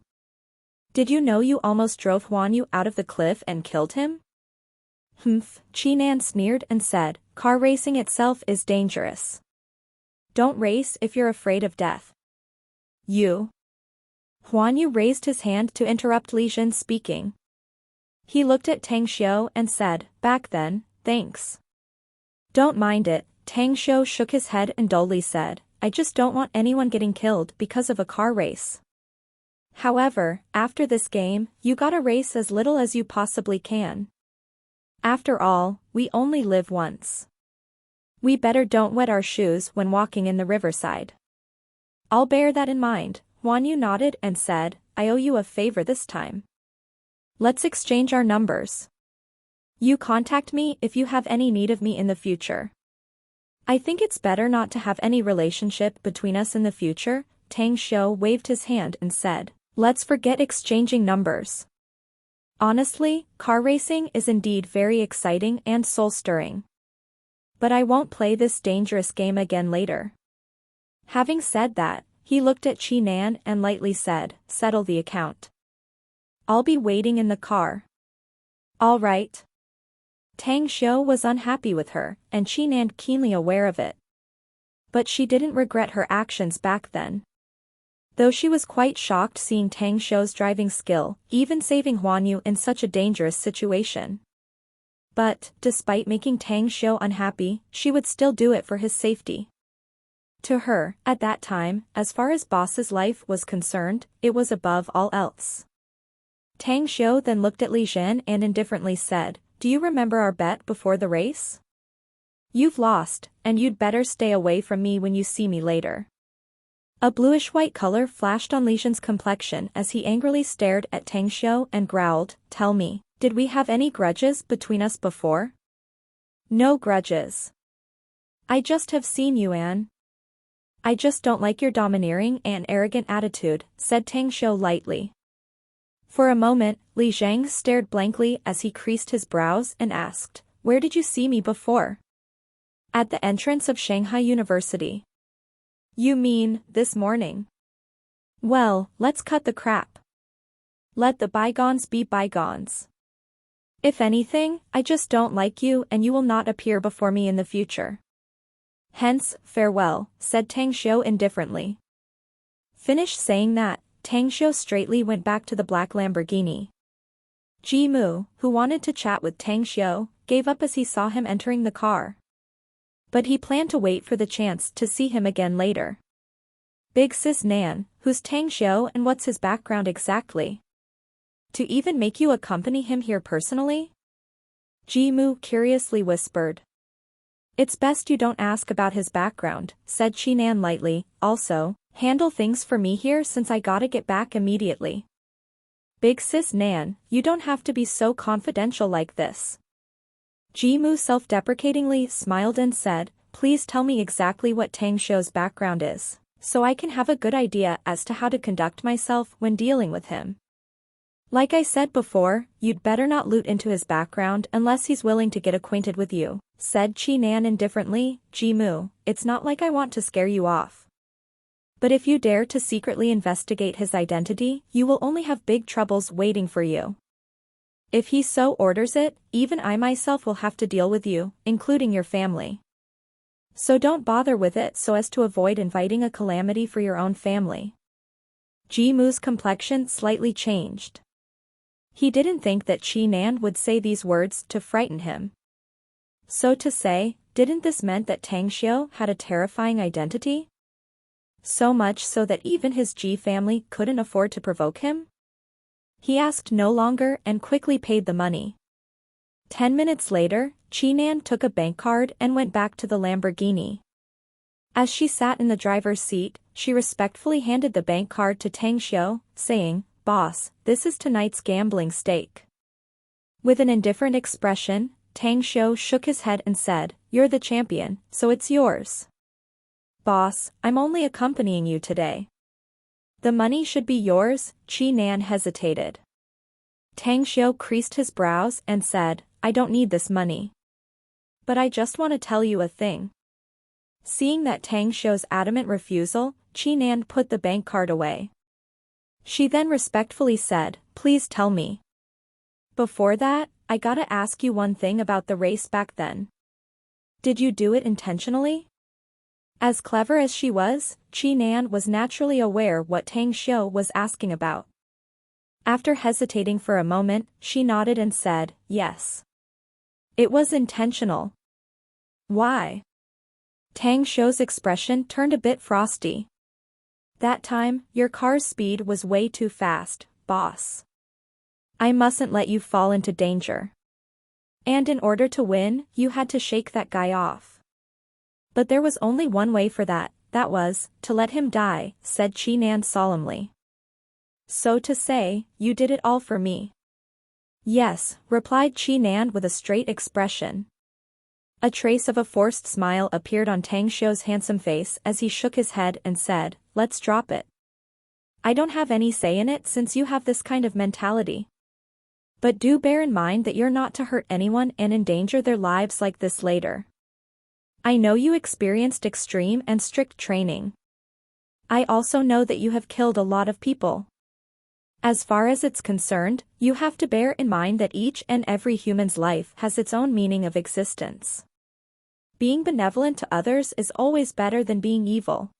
Did you know you almost drove Huan Yu out of the cliff and killed him?" "Humph," Qinan sneered and said, "car racing itself is dangerous. Don't race if you're afraid of death." "You." Huan Yu raised his hand to interrupt Li Zhen speaking. He looked at Tang Xiu and said, "Back then, thanks." "Don't mind it," Tang Xiu shook his head and dully said, "I just don't want anyone getting killed because of a car race. However, after this game, you gotta race as little as you possibly can. After all, we only live once. We better don't wet our shoes when walking in the riverside." "I'll bear that in mind," Huan Yu nodded and said, "I owe you a favor this time. Let's exchange our numbers. You contact me if you have any need of me in the future." "I think it's better not to have any relationship between us in the future," Tang Xiu waved his hand and said, "Let's forget exchanging numbers. Honestly, car racing is indeed very exciting and soul-stirring. But I won't play this dangerous game again later." Having said that, he looked at Qinan and lightly said, "Settle the account. I'll be waiting in the car." "All right." Tang Xiu was unhappy with her, and Qinan keenly aware of it. But she didn't regret her actions back then. Though she was quite shocked seeing Tang Xiu's driving skill, even saving Huan Yu in such a dangerous situation. But, despite making Tang Xiu unhappy, she would still do it for his safety. To her, at that time, as far as Boss's life was concerned, it was above all else. Tang Xiu then looked at Li Zhen and indifferently said, "Do you remember our bet before the race? You've lost, and you'd better stay away from me when you see me later." A bluish-white color flashed on Li Zhen's complexion as he angrily stared at Tang Xiu and growled, "Tell me, did we have any grudges between us before?" "No grudges. I just have seen you, Anne. I just don't like your domineering and arrogant attitude," said Tang Xiu lightly. For a moment, Li Zhang stared blankly as he creased his brows and asked, "Where did you see me before?" "At the entrance of Shanghai University." "You mean, this morning?" "Well, let's cut the crap. Let the bygones be bygones. If anything, I just don't like you and you will not appear before me in the future. Hence, farewell," said Tang Xiu indifferently. Finished saying that, Tang Xiu straightly went back to the black Lamborghini. Ji Mu, who wanted to chat with Tang Xiu, gave up as he saw him entering the car. But he planned to wait for the chance to see him again later. "Big sis Nan, who's Tang Xiu and what's his background exactly? To even make you accompany him here personally?" Ji Mu curiously whispered. "It's best you don't ask about his background," said Qinan lightly, "also, handle things for me here since I gotta get back immediately." "Big sis Nan, you don't have to be so confidential like this." Ji Mu self-deprecatingly smiled and said, "Please tell me exactly what Tang Xiu's background is, so I can have a good idea as to how to conduct myself when dealing with him." "Like I said before, you'd better not loot into his background unless he's willing to get acquainted with you," said Qinan indifferently. "Ji Mu, it's not like I want to scare you off. But if you dare to secretly investigate his identity, you will only have big troubles waiting for you. If he so orders it, even I myself will have to deal with you, including your family. So don't bother with it so as to avoid inviting a calamity for your own family." Ji Mu's complexion slightly changed. He didn't think that Qinan would say these words to frighten him. So to say, didn't this mean that Tang Xiu had a terrifying identity? So much so that even his Ji family couldn't afford to provoke him? He asked no longer and quickly paid the money. 10 minutes later, Qinan took a bank card and went back to the Lamborghini. As she sat in the driver's seat, she respectfully handed the bank card to Tang Xiu, saying, "Boss, this is tonight's gambling stake." With an indifferent expression, Tang Xiu shook his head and said, "You're the champion, so it's yours." "Boss, I'm only accompanying you today. The money should be yours." Qinan hesitated. Tang Xiu creased his brows and said, I don't need this money. But I just want to tell you a thing. Seeing that Tang Xiu's adamant refusal, Qi Nan put the bank card away. She then respectfully said, please tell me. Before that, I gotta ask you one thing about the race back then. Did you do it intentionally? As clever as she was, Qi Nan was naturally aware what Tang Xiu was asking about. After hesitating for a moment, she nodded and said, yes. It was intentional. Why? Tang Xiu's expression turned a bit frosty. That time, your car's speed was way too fast, boss. I mustn't let you fall into danger. And in order to win, you had to shake that guy off. But there was only one way for that was, to let him die, said Qi Nan solemnly. So to say, you did it all for me. Yes, replied Qi Nan with a straight expression. A trace of a forced smile appeared on Tang Xiu's handsome face as he shook his head and said, let's drop it. I don't have any say in it since you have this kind of mentality. But do bear in mind that you're not to hurt anyone and endanger their lives like this later. I know you experienced extreme and strict training. I also know that you have killed a lot of people. As far as it's concerned, you have to bear in mind that each and every human's life has its own meaning of existence. Being benevolent to others is always better than being evil.